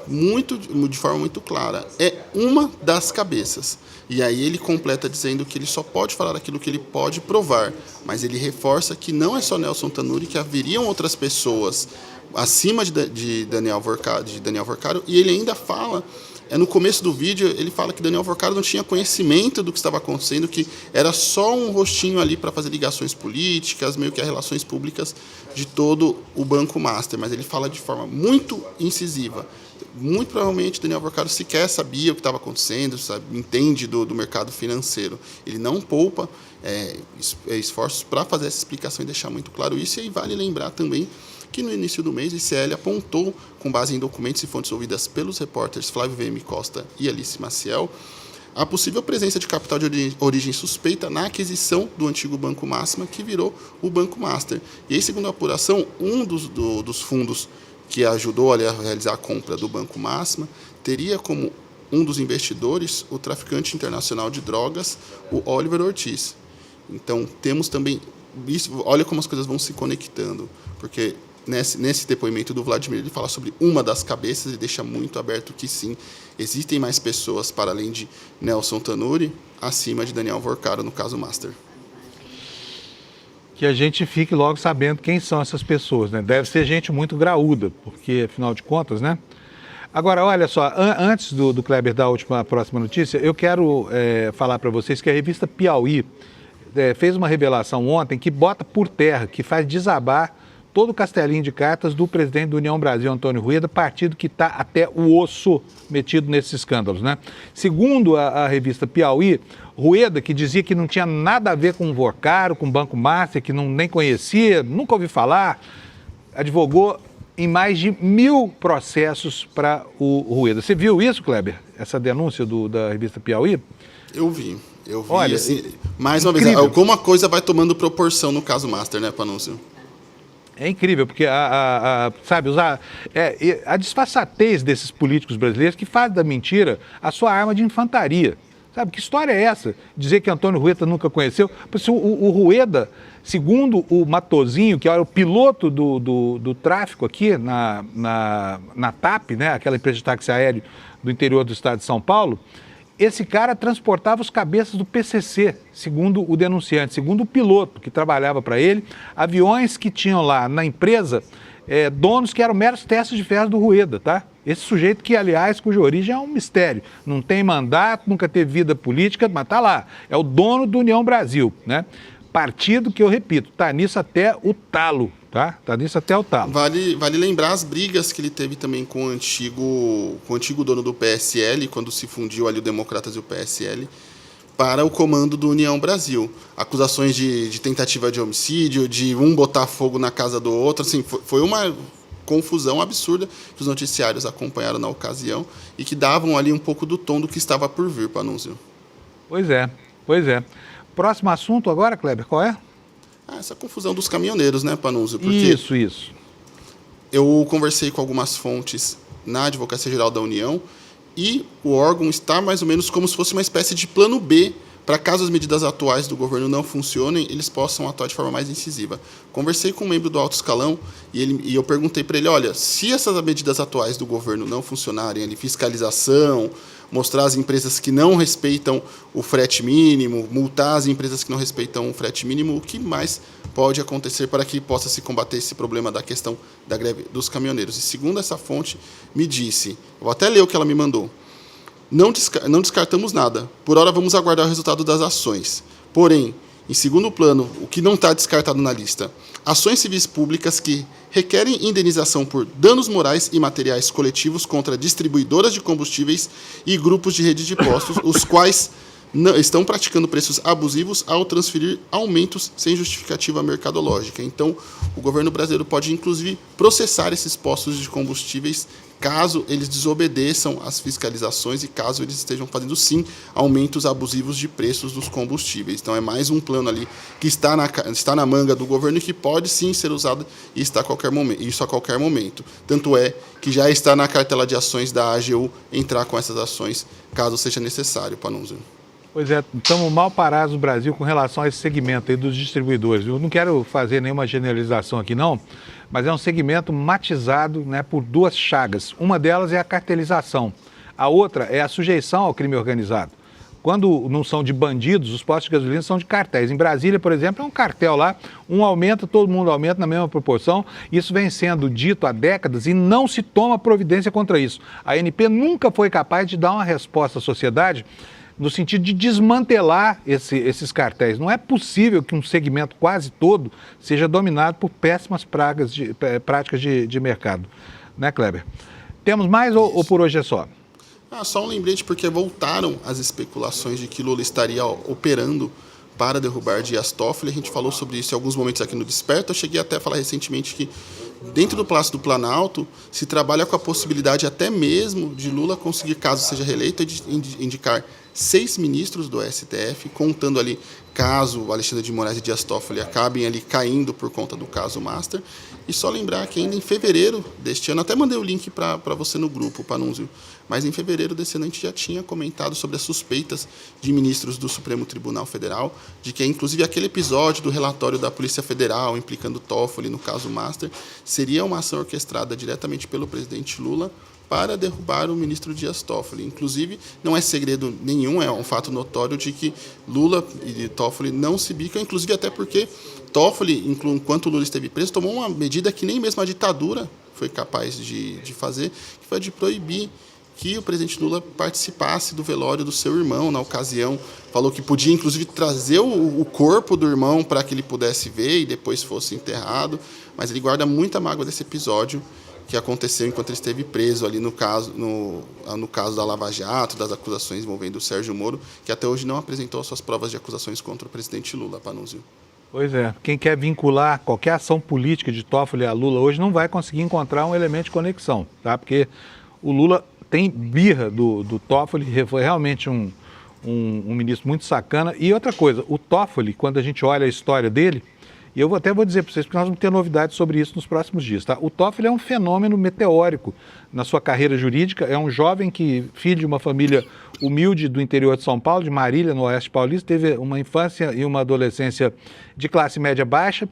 de forma muito clara. É uma das cabeças. E aí ele completa dizendo que ele só pode falar aquilo que ele pode provar. Mas ele reforça que não é só Nelson Tanuri, que haveriam outras pessoas acima de Daniel Vorcaro. E ele ainda fala... no começo do vídeo, ele fala que Daniel Vorcaro não tinha conhecimento do que estava acontecendo, que era só um rostinho ali para fazer ligações políticas, meio que as relações públicas de todo o Banco Master. Mas ele fala de forma muito incisiva. Muito provavelmente Daniel Vorcaro sequer sabia o que estava acontecendo, entende do mercado financeiro. Ele não poupa esforços para fazer essa explicação e deixar muito claro isso. E aí vale lembrar também que no início do mês o ICL apontou, com base em documentos e fontes ouvidas pelos repórteres Flávio VM Costa e Alice Maciel, a possível presença de capital de origem suspeita na aquisição do antigo Banco Máxima, que virou o Banco Master. E aí, segundo a apuração, um dos fundos que ajudou a realizar a compra do Banco Máxima teria como um dos investidores o traficante internacional de drogas, o Oliver Ortiz. Então, temos também... olha como as coisas vão se conectando, porque... Nesse depoimento do Vladimir, ele fala sobre uma das cabeças e deixa muito aberto que sim, existem mais pessoas para além de Nelson Tanuri, acima de Daniel Vorcaro, no caso Master. Que a gente fique logo sabendo quem são essas pessoas, né? Deve ser gente muito graúda, porque afinal de contas, né? Agora, olha só, antes do Kleber dar a próxima notícia, eu quero falar para vocês que a revista Piauí fez uma revelação ontem que bota por terra, que faz desabar todo o castelinho de cartas do presidente da União Brasil, Antônio Rueda, partido que está até o osso metido nesses escândalos, né? Segundo a revista Piauí, Rueda, que dizia que não tinha nada a ver com o Vorcaro, com o Banco Master, que nem conhecia, nunca ouvi falar, advogou em mais de 1.000 processos para o Rueda. Você viu isso, Kleber? Essa denúncia da revista Piauí? Eu vi. Olha, assim, mais uma incrível. vez, como a coisa vai tomando proporção no caso Master, né, Panúncio? É incrível, porque sabe, a disfarçatez desses políticos brasileiros que fazem da mentira a sua arma de infantaria. Sabe, que história é essa? Dizer que Antônio Rueda nunca conheceu? O Rueda, segundo o Matozinho, que era o piloto do tráfico aqui na TAP, né, aquela empresa de táxi aéreo do interior do estado de São Paulo, esse cara transportava os cabeças do PCC, segundo o denunciante, segundo o piloto que trabalhava para ele, aviões que tinham lá na empresa donos que eram meros testes de ferro do Rueda, tá? Esse sujeito que, aliás, cuja origem é um mistério, não tem mandato, nunca teve vida política, mas tá lá, é o dono do União Brasil, né? Partido que, eu repito, tá nisso até o talo, tá? Tá nisso até o talo. Vale lembrar as brigas que ele teve também com o antigo dono do PSL, quando se fundiu ali o Democratas e o PSL, para o comando do União Brasil. Acusações de tentativa de homicídio, de um botar fogo na casa do outro, assim, foi uma confusão absurda que os noticiários acompanharam na ocasião e que davam ali um pouco do tom do que estava por vir, Panúncio. Pois é, pois é. Próximo assunto agora, Kleber, qual é? Essa confusão dos caminhoneiros, né, Panúncio? Porque Isso. eu conversei com algumas fontes na Advocacia Geral da União e o órgão está mais ou menos como se fosse uma espécie de plano B para caso as medidas atuais do governo não funcionem, eles possam atuar de forma mais incisiva. Conversei com um membro do alto escalão e eu perguntei para ele, olha, se essas medidas atuais do governo não funcionarem, ali, fiscalização, mostrar as empresas que não respeitam o frete mínimo, multar as empresas que não respeitam o frete mínimo, o que mais pode acontecer para que possa se combater esse problema da questão da greve dos caminhoneiros? E segundo essa fonte, me disse, vou até ler o que ela me mandou, não descartamos nada. Por hora, vamos aguardar o resultado das ações. Porém, em segundo plano, o que não está descartado na lista, ações civis públicas que requerem indenização por danos morais e materiais coletivos contra distribuidoras de combustíveis e grupos de rede de postos, os quais estão praticando preços abusivos ao transferir aumentos sem justificativa mercadológica. Então, o governo brasileiro pode, inclusive, processar esses postos de combustíveis caso eles desobedeçam às fiscalizações e caso eles estejam fazendo, sim, aumentos abusivos de preços dos combustíveis. Então, é mais um plano ali que está na manga do governo e que pode, sim, ser usado e está a qualquer momento. Tanto é que já está na cartela de ações da AGU entrar com essas ações, caso seja necessário, Panunzio. Pois é, estamos mal parados no Brasil com relação a esse segmento aí dos distribuidores. Eu não quero fazer nenhuma generalização aqui, não, mas é um segmento matizado, né, por duas chagas. Uma delas é a cartelização, a outra é a sujeição ao crime organizado. Quando não são de bandidos, os postos de gasolina são de cartéis. Em Brasília, por exemplo, é um cartel lá, um aumenta, todo mundo aumenta na mesma proporção. Isso vem sendo dito há décadas e não se toma providência contra isso. A ANP nunca foi capaz de dar uma resposta à sociedade no sentido de desmantelar esses cartéis. Não é possível que um segmento quase todo seja dominado por péssimas práticas de mercado. Né, Kleber? Temos mais ou por hoje é só? Só um lembrete, porque voltaram as especulações de que Lula estaria operando para derrubar Dias Toffoli. A gente falou sobre isso em alguns momentos aqui no Desperta. Eu cheguei até a falar recentemente que dentro do Palácio do Planalto se trabalha com a possibilidade até mesmo de Lula conseguir, caso seja reeleito, de indicar 6 ministros do STF, contando ali caso Alexandre de Moraes e Dias Toffoli acabem ali caindo por conta do caso Master. E só lembrar que ainda em fevereiro deste ano, até mandei o link para você no grupo, Panunzio, mas em fevereiro desse ano a gente já tinha comentado sobre as suspeitas de ministros do Supremo Tribunal Federal, de que inclusive aquele episódio do relatório da Polícia Federal implicando Toffoli no caso Master seria uma ação orquestrada diretamente pelo presidente Lula para derrubar o ministro Dias Toffoli. Inclusive, não é segredo nenhum, é um fato notório de que Lula e Toffoli não se bicam, inclusive até porque Toffoli, enquanto Lula esteve preso, tomou uma medida que nem mesmo a ditadura foi capaz de fazer, que foi de proibir que o presidente Lula participasse do velório do seu irmão na ocasião. Falou que podia, inclusive, trazer o corpo do irmão para que ele pudesse ver e depois fosse enterrado. Mas ele guarda muita mágoa desse episódio que aconteceu enquanto ele esteve preso ali no caso da Lava Jato, das acusações envolvendo o Sérgio Moro, que até hoje não apresentou suas provas de acusações contra o presidente Lula, Panunzio. Pois é, quem quer vincular qualquer ação política de Toffoli a Lula hoje não vai conseguir encontrar um elemento de conexão, tá? Porque o Lula tem birra do Toffoli, foi realmente um ministro muito sacana. E outra coisa, o Toffoli, quando a gente olha a história dele, e eu até vou dizer para vocês, porque nós vamos ter novidades sobre isso nos próximos dias, tá? O Toffoli é um fenômeno meteórico na sua carreira jurídica, é um jovem que, filho de uma família humilde do interior de São Paulo, de Marília, no Oeste Paulista, teve uma infância e uma adolescência de classe média baixa,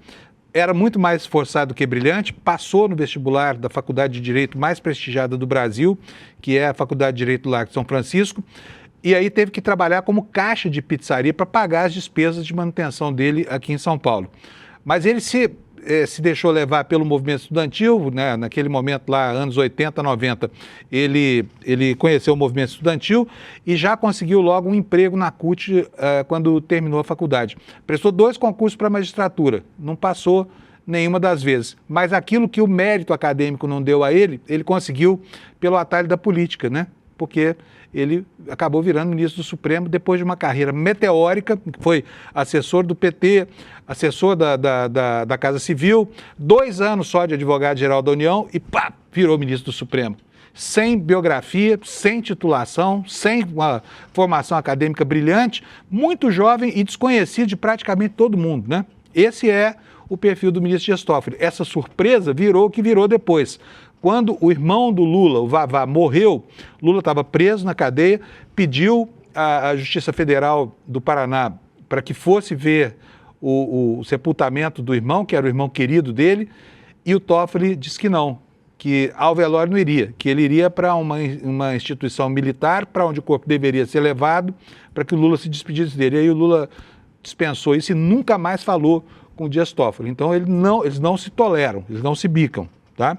era muito mais esforçado que brilhante, passou no vestibular da Faculdade de Direito mais prestigiada do Brasil, que é a Faculdade de Direito do Largo de São Francisco, e aí teve que trabalhar como caixa de pizzaria para pagar as despesas de manutenção dele aqui em São Paulo. Mas ele se deixou levar pelo movimento estudantil, né? Naquele momento lá, anos 80, 90, ele conheceu o movimento estudantil e já conseguiu logo um emprego na CUT quando terminou a faculdade. Prestou 2 concursos para a magistratura, não passou nenhuma das vezes. Mas aquilo que o mérito acadêmico não deu a ele conseguiu pelo atalho da política, né? Porque ele acabou virando ministro do Supremo depois de uma carreira meteórica, foi assessor do PT, assessor da Casa Civil, 2 anos só de advogado-geral da União e pá, virou ministro do Supremo. Sem biografia, sem titulação, sem uma formação acadêmica brilhante, muito jovem e desconhecido de praticamente todo mundo, né? Esse é o perfil do ministro Dias Toffoli. Essa surpresa virou o que virou depois. Quando o irmão do Lula, o Vavá, morreu, Lula estava preso na cadeia, pediu à Justiça Federal do Paraná para que fosse ver o sepultamento do irmão, que era o irmão querido dele, e o Toffoli disse que não, que ao velório não iria, que ele iria para uma instituição militar, para onde o corpo deveria ser levado, para que o Lula se despedisse dele. E aí o Lula dispensou isso e nunca mais falou com o Dias Toffoli. Então eles não se toleram, eles não se bicam, tá?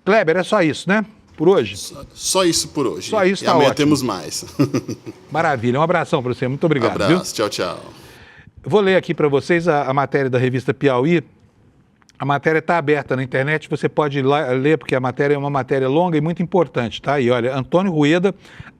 Kleber, é só isso, né? Por hoje? Só isso por hoje. Só isso, e tá amanhã ótimo. Temos mais. Maravilha, um abração para você, muito obrigado. Abraço, viu? tchau. Vou ler aqui para vocês a matéria da revista Piauí. A matéria está aberta na internet, você pode ir lá ler, porque a matéria é uma matéria longa e muito importante, tá? E olha, Antônio Rueda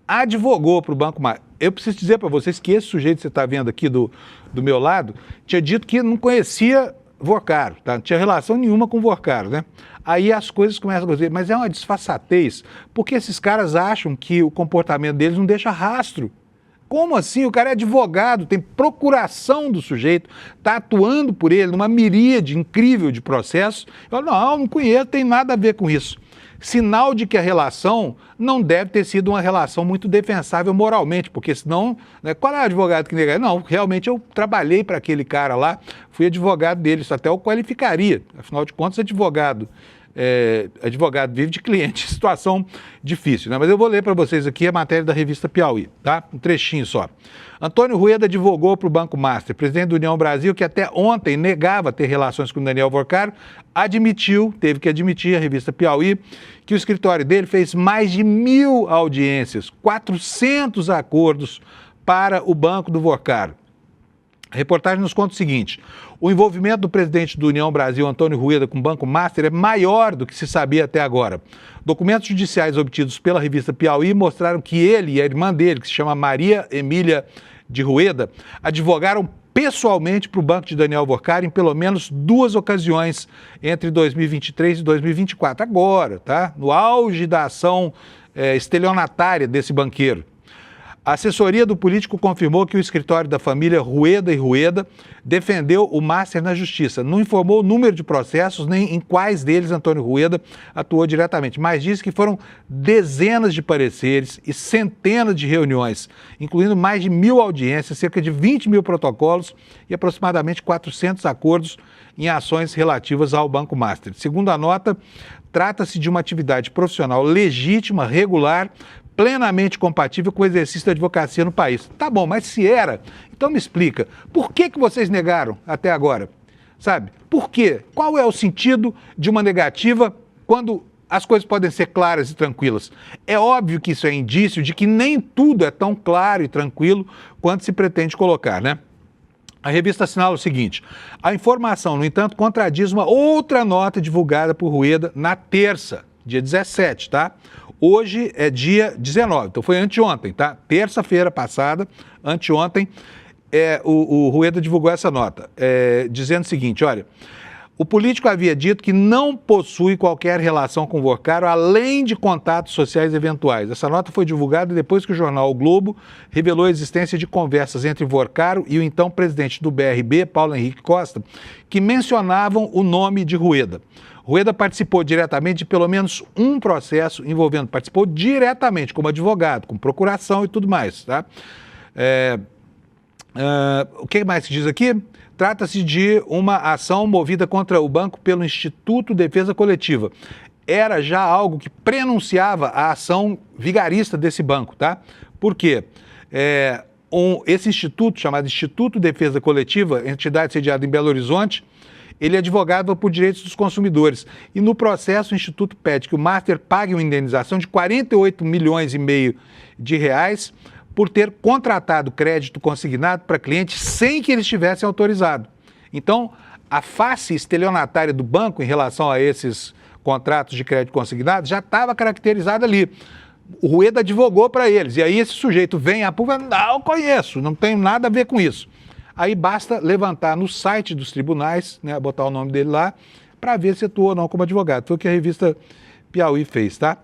advogou para o Banco Master. Eu preciso dizer para vocês que esse sujeito que você está vendo aqui do meu lado tinha dito que não conhecia Vorcaro, tá? Não tinha relação nenhuma com Vorcaro, né? Aí as coisas começam a dizer, mas é uma disfarçatez, porque esses caras acham que o comportamento deles não deixa rastro. Como assim? O cara é advogado, tem procuração do sujeito, está atuando por ele numa miríade incrível de processos. Eu falo, não conheço, tem nada a ver com isso. Sinal de que a relação não deve ter sido uma relação muito defensável moralmente, porque senão, né, qual é o advogado que nega? Não, realmente eu trabalhei para aquele cara lá, fui advogado dele, isso até eu qualificaria. Afinal de contas, advogado vive de cliente, situação difícil, né? Mas eu vou ler para vocês aqui a matéria da revista Piauí, tá? Um trechinho só. Antônio Rueda advogou para o Banco Master, presidente da União Brasil, que até ontem negava ter relações com Daniel Vorcaro, teve que admitir, a revista Piauí, que o escritório dele fez mais de 1.000 audiências, 400 acordos para o Banco do Vorcaro. A reportagem nos conta o seguinte: o envolvimento do presidente da União Brasil, Antônio Rueda, com o Banco Master é maior do que se sabia até agora. Documentos judiciais obtidos pela revista Piauí mostraram que ele e a irmã dele, que se chama Maria Emília de Rueda, advogaram pessoalmente para o banco de Daniel Vorcaro em pelo menos 2 ocasiões entre 2023 e 2024. Agora, tá? No auge da ação estelionatária desse banqueiro. A assessoria do político confirmou que o escritório da família Rueda e Rueda defendeu o Master na justiça. Não informou o número de processos nem em quais deles Antônio Rueda atuou diretamente, mas disse que foram dezenas de pareceres e centenas de reuniões, incluindo mais de 1.000 audiências, cerca de 20.000 protocolos e aproximadamente 400 acordos em ações relativas ao Banco Master. Segundo a nota, trata-se de uma atividade profissional legítima, regular, plenamente compatível com o exercício da advocacia no país. Tá bom, mas se era, então me explica, por que vocês negaram até agora? Sabe? Por quê? Qual é o sentido de uma negativa quando as coisas podem ser claras e tranquilas. É óbvio que isso é indício de que nem tudo é tão claro e tranquilo quanto se pretende colocar, né? A revista assinala o seguinte: a informação, no entanto, contradiz uma outra nota divulgada por Rueda na terça, dia 17, tá? Hoje é dia 19, então foi anteontem, tá? Terça-feira passada, anteontem, o Rueda divulgou essa nota, dizendo o seguinte, olha, o político havia dito que não possui qualquer relação com o Vorcaro, além de contatos sociais eventuais. Essa nota foi divulgada depois que o jornal O Globo revelou a existência de conversas entre Vorcaro e o então presidente do BRB, Paulo Henrique Costa, que mencionavam o nome de Rueda. Rueda participou diretamente de pelo menos um processo participou diretamente como advogado, com procuração e tudo mais, tá? O que mais se diz aqui? Trata-se de uma ação movida contra o banco pelo Instituto Defesa Coletiva. Era já algo que prenunciava a ação vigarista desse banco, tá? Por quê? Esse instituto, chamado Instituto Defesa Coletiva, entidade sediada em Belo Horizonte, ele advogava por direitos dos consumidores. E no processo, o Instituto pede que o Master pague uma indenização de 48,5 milhões de reais por ter contratado crédito consignado para clientes sem que eles tivessem autorizado. Então, a face estelionatária do banco em relação a esses contratos de crédito consignado já estava caracterizada ali. O Rueda advogou para eles, e aí esse sujeito vem a público, não conheço, não tenho nada a ver com isso. Aí basta levantar no site dos tribunais, né, botar o nome dele lá, para ver se atuou ou não como advogado. Foi o que a revista Piauí fez, tá?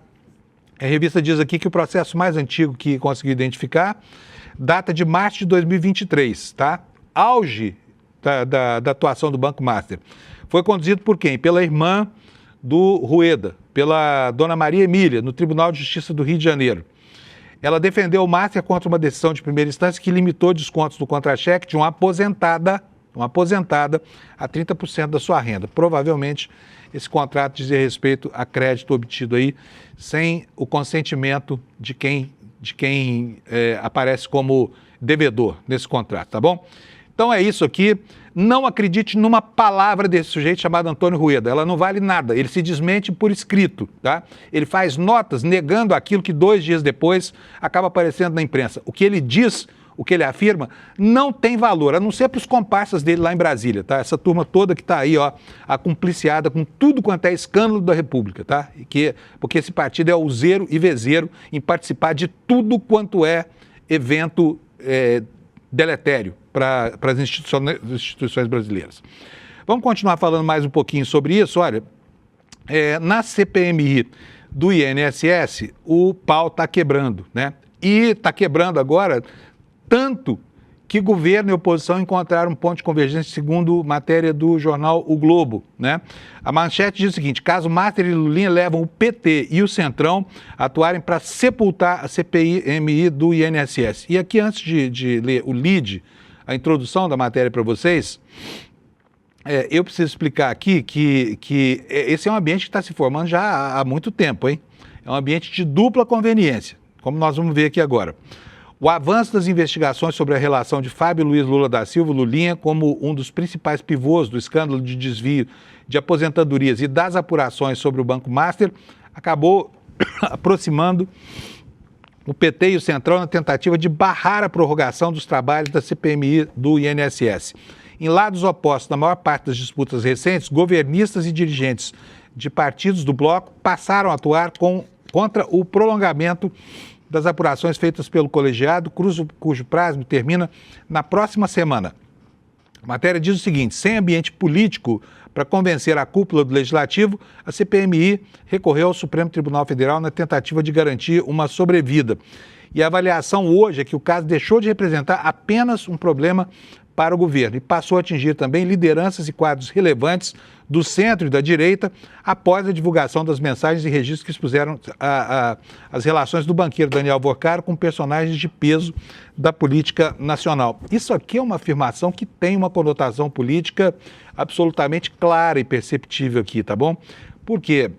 A revista diz aqui que o processo mais antigo que conseguiu identificar data de março de 2023, tá? Auge da atuação do Banco Master. Foi conduzido por quem? Pela irmã do Rueda, pela dona Maria Emília, no Tribunal de Justiça do Rio de Janeiro. Ela defendeu o Master contra uma decisão de primeira instância que limitou descontos do contra-cheque de uma aposentada a 30% da sua renda. Provavelmente esse contrato dizia respeito a crédito obtido aí sem o consentimento de quem aparece como devedor nesse contrato, tá bom? Então é isso aqui. Não acredite numa palavra desse sujeito chamado Antônio Rueda. Ela não vale nada. Ele se desmente por escrito, tá? Ele faz notas negando aquilo que 2 dias depois acaba aparecendo na imprensa. O que ele diz, o que ele afirma, não tem valor, a não ser para os comparsas dele lá em Brasília, tá? Essa turma toda que está aí, ó, acumpliciada com tudo quanto é escândalo da República, tá? Porque esse partido é useiro e vezeiro em participar de tudo quanto é evento deletério para as instituições brasileiras. Vamos continuar falando mais um pouquinho sobre isso. Olha, na CPMI do INSS, o pau está quebrando, né? E está quebrando agora tanto que governo e oposição encontraram um ponto de convergência, segundo matéria do jornal O Globo, né? A manchete diz o seguinte: caso Master e Lulinha levam o PT e o Centrão a atuarem para sepultar a CPMI do INSS. E aqui, antes de ler o lead, a introdução da matéria para vocês, eu preciso explicar aqui que esse é um ambiente que está se formando já há muito tempo, hein? É um ambiente de dupla conveniência, como nós vamos ver aqui agora. O avanço das investigações sobre a relação de Fábio Luiz Lula da Silva, Lulinha, como um dos principais pivôs do escândalo de desvio de aposentadorias e das apurações sobre o Banco Master, acabou aproximando o PT e o Centrão na tentativa de barrar a prorrogação dos trabalhos da CPMI do INSS. Em lados opostos, na maior parte das disputas recentes, governistas e dirigentes de partidos do bloco passaram a atuar contra o prolongamento das apurações feitas pelo colegiado, cujo prazo termina na próxima semana. A matéria diz o seguinte: sem ambiente político para convencer a cúpula do Legislativo, a CPMI recorreu ao Supremo Tribunal Federal na tentativa de garantir uma sobrevida. E a avaliação hoje é que o caso deixou de representar apenas um problema para o governo e passou a atingir também lideranças e quadros relevantes do centro e da direita após a divulgação das mensagens e registros que expuseram as relações do banqueiro Daniel Vorcaro com personagens de peso da política nacional. Isso aqui é uma afirmação que tem uma conotação política absolutamente clara e perceptível aqui, tá bom? Porque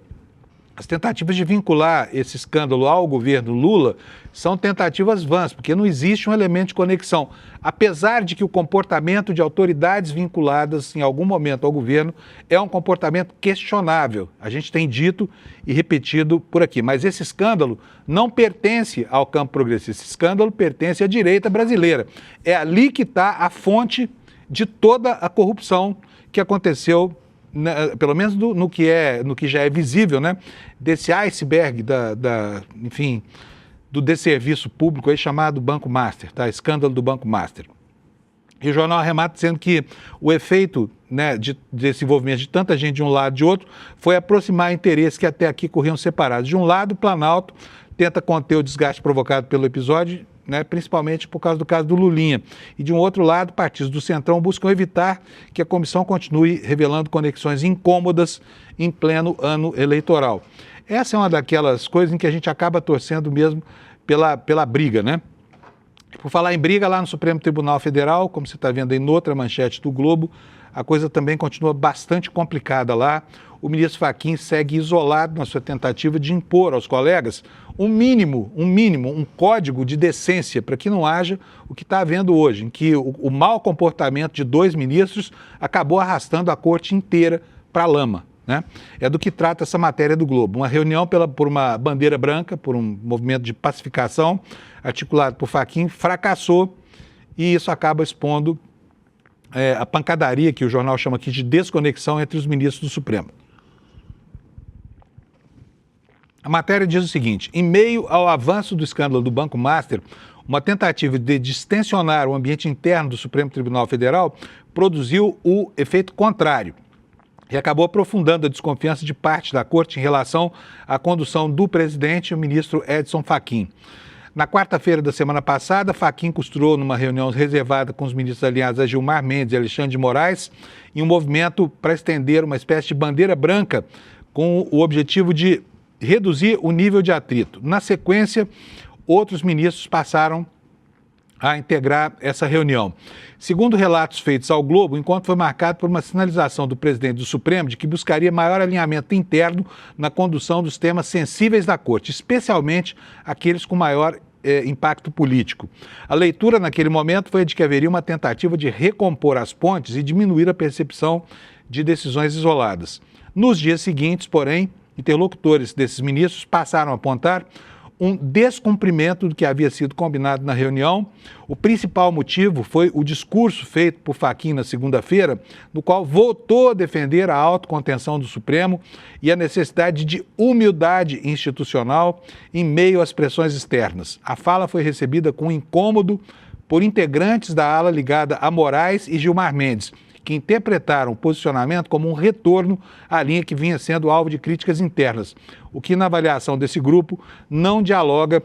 As tentativas de vincular esse escândalo ao governo Lula são tentativas vãs, porque não existe um elemento de conexão. Apesar de que o comportamento de autoridades vinculadas em algum momento ao governo é um comportamento questionável. A gente tem dito e repetido por aqui. Mas esse escândalo não pertence ao campo progressista. Esse escândalo pertence à direita brasileira. É ali que está a fonte de toda a corrupção que aconteceu, pelo menos no que já é visível, né, desse iceberg enfim, do desserviço público aí chamado Banco Master, tá? Escândalo do Banco Master. E o jornal arremata dizendo que o efeito, né, desse envolvimento de tanta gente de um lado e de outro foi aproximar interesses que até aqui corriam separados. De um lado, o Planalto tenta conter o desgaste provocado pelo episódio, né, principalmente por causa do caso do Lulinha. E de um outro lado, partidos do Centrão buscam evitar que a comissão continue revelando conexões incômodas em pleno ano eleitoral. Essa é uma daquelas coisas em que a gente acaba torcendo mesmo pela briga, né? Por falar em briga, lá no Supremo Tribunal Federal, como você está vendo aí noutra manchete do Globo, a coisa também continua bastante complicada lá. O ministro Fachin segue isolado na sua tentativa de impor aos colegas um código de decência para que não haja o que está havendo hoje, em que o mau comportamento de 2 ministros acabou arrastando a corte inteira para a lama, né? É do que trata essa matéria do Globo. Uma reunião por uma bandeira branca, por um movimento de pacificação articulado por Fachin, fracassou e isso acaba expondo a pancadaria que o jornal chama aqui de desconexão entre os ministros do Supremo. A matéria diz o seguinte: em meio ao avanço do escândalo do Banco Master, uma tentativa de distensionar o ambiente interno do Supremo Tribunal Federal produziu o efeito contrário e acabou aprofundando a desconfiança de parte da Corte em relação à condução do presidente, o ministro Edson Fachin. Na quarta-feira da semana passada, Fachin costurou numa reunião reservada com os ministros aliados a Gilmar Mendes e Alexandre de Moraes em um movimento para estender uma espécie de bandeira branca com o objetivo de reduzir o nível de atrito. Na sequência, outros ministros passaram a integrar essa reunião. Segundo relatos feitos ao Globo, o encontro foi marcado por uma sinalização do presidente do Supremo de que buscaria maior alinhamento interno na condução dos temas sensíveis da Corte, especialmente aqueles com maior impacto político. A leitura naquele momento foi de que haveria uma tentativa de recompor as pontes e diminuir a percepção de decisões isoladas. Nos dias seguintes, porém, interlocutores desses ministros passaram a apontar um descumprimento do que havia sido combinado na reunião. O principal motivo foi o discurso feito por Fachin na segunda-feira, no qual voltou a defender a autocontenção do Supremo e a necessidade de humildade institucional em meio às pressões externas. A fala foi recebida com incômodo por integrantes da ala ligada a Moraes e Gilmar Mendes, que interpretaram o posicionamento como um retorno à linha que vinha sendo alvo de críticas internas, o que, na avaliação desse grupo, não dialoga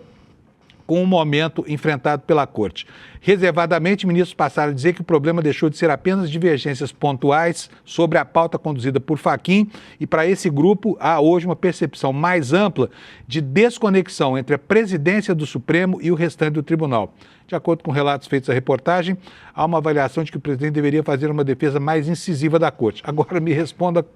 com o momento enfrentado pela Corte. Reservadamente, ministros passaram a dizer que o problema deixou de ser apenas divergências pontuais sobre a pauta conduzida por Fachin e, para esse grupo, há hoje uma percepção mais ampla de desconexão entre a presidência do Supremo e o restante do tribunal. De acordo com relatos feitos à reportagem, há uma avaliação de que o presidente deveria fazer uma defesa mais incisiva da Corte. Agora me responda,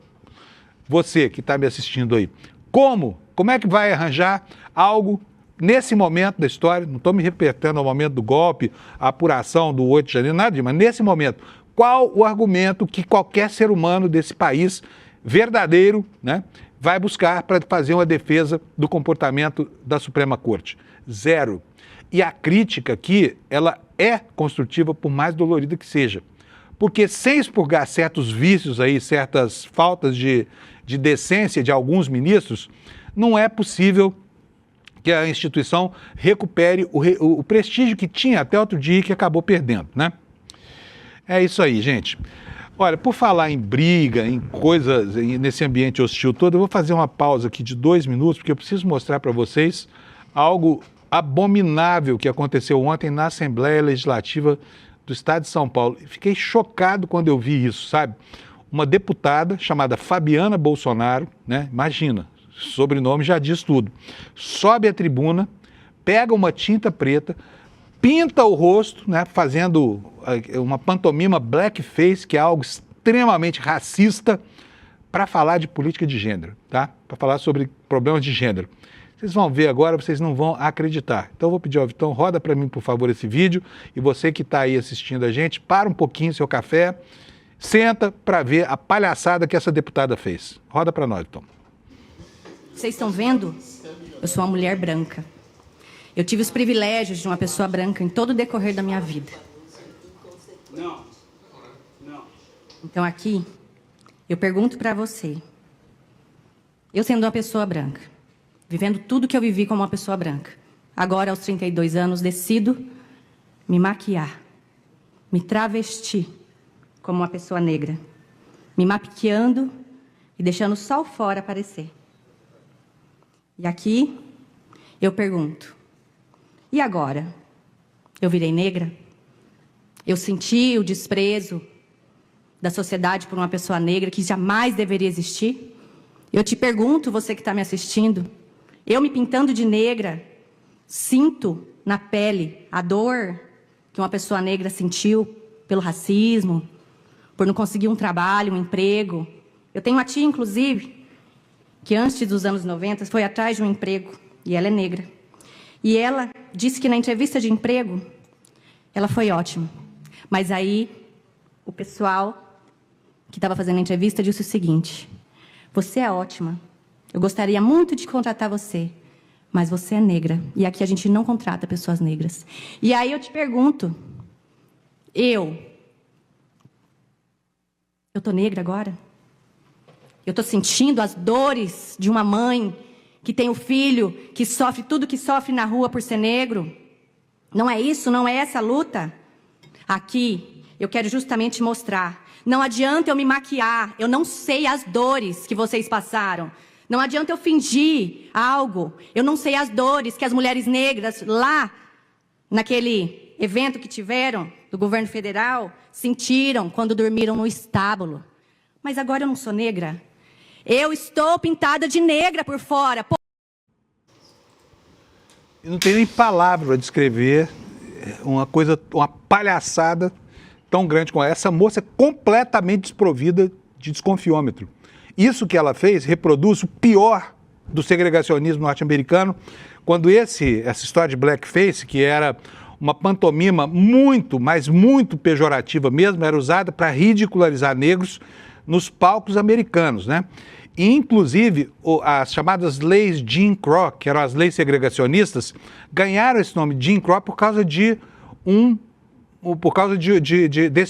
você que está me assistindo aí, como é que vai arranjar algo nesse momento da história? Não estou me reportando ao momento do golpe, a apuração do 8 de janeiro, nada disso, mas nesse momento, qual o argumento que qualquer ser humano desse país verdadeiro, né, vai buscar para fazer uma defesa do comportamento da Suprema Corte? Zero. E a crítica aqui, ela é construtiva, por mais dolorida que seja. Porque sem expurgar certos vícios aí, certas faltas de decência de alguns ministros, não é possível que a instituição recupere o prestígio que tinha até outro dia e que acabou perdendo, né? É isso aí, gente. Olha, por falar em briga, em coisas, nesse ambiente hostil todo, eu vou fazer uma pausa aqui de 2 minutos, porque eu preciso mostrar para vocês algo abominável que aconteceu ontem na Assembleia Legislativa do Estado de São Paulo. Fiquei chocado quando eu vi isso, sabe? Uma deputada chamada Fabiana Bolsonaro, né? Imagina, sobrenome já diz tudo. Sobe à tribuna, pega uma tinta preta, pinta o rosto, né? Fazendo uma pantomima blackface, que é algo extremamente racista, para falar de política de gênero, tá? Para falar sobre problemas de gênero. Vocês vão ver agora, vocês não vão acreditar. Então eu vou pedir ao Vitão, roda para mim, por favor, esse vídeo. E você que está aí assistindo a gente, para um pouquinho seu café, senta para ver a palhaçada que essa deputada fez. Roda para nós, Vitão. Vocês estão vendo? Eu sou uma mulher branca. Eu tive os privilégios de uma pessoa branca em todo o decorrer da minha vida. Não. Então aqui, eu pergunto para você. Eu sendo uma pessoa branca, vivendo tudo que eu vivi como uma pessoa branca, agora aos 32 anos decido me maquiar, me travestir como uma pessoa negra, me maquiando e deixando só o fora aparecer. E aqui eu pergunto, e agora? Eu virei negra? Eu senti o desprezo da sociedade por uma pessoa negra que jamais deveria existir? Eu te pergunto, você que está me assistindo, eu me pintando de negra, sinto na pele a dor que uma pessoa negra sentiu pelo racismo, por não conseguir um trabalho, um emprego. Eu tenho uma tia, inclusive, que antes dos anos 90 foi atrás de um emprego, e ela é negra. E ela disse que na entrevista de emprego, ela foi ótima. Mas aí, o pessoal que estava fazendo a entrevista disse o seguinte: você é ótima, eu gostaria muito de contratar você, mas você é negra, e aqui a gente não contrata pessoas negras. E aí eu te pergunto, eu tô negra agora? Eu tô sentindo as dores de uma mãe que tem um filho que sofre tudo que sofre na rua por ser negro? Não é isso? Não é essa a luta? Aqui, eu quero justamente mostrar. Não adianta eu me maquiar, eu não sei as dores que vocês passaram. Não adianta eu fingir algo, eu não sei as dores que as mulheres negras lá, naquele evento que tiveram, do governo federal, sentiram quando dormiram no estábulo. Mas agora eu não sou negra. Eu estou pintada de negra por fora. Eu não tenho nem palavra para descrever uma coisa, uma palhaçada tão grande como essa. Essa moça é completamente desprovida de desconfiômetro. Isso que ela fez reproduz o pior do segregacionismo norte-americano, quando essa história de blackface, que era uma pantomima muito, mas muito pejorativa mesmo, era usada para ridicularizar negros nos palcos americanos, né? E, inclusive, as chamadas leis Jim Crow, que eram as leis segregacionistas, ganharam esse nome Jim Crow por causa desse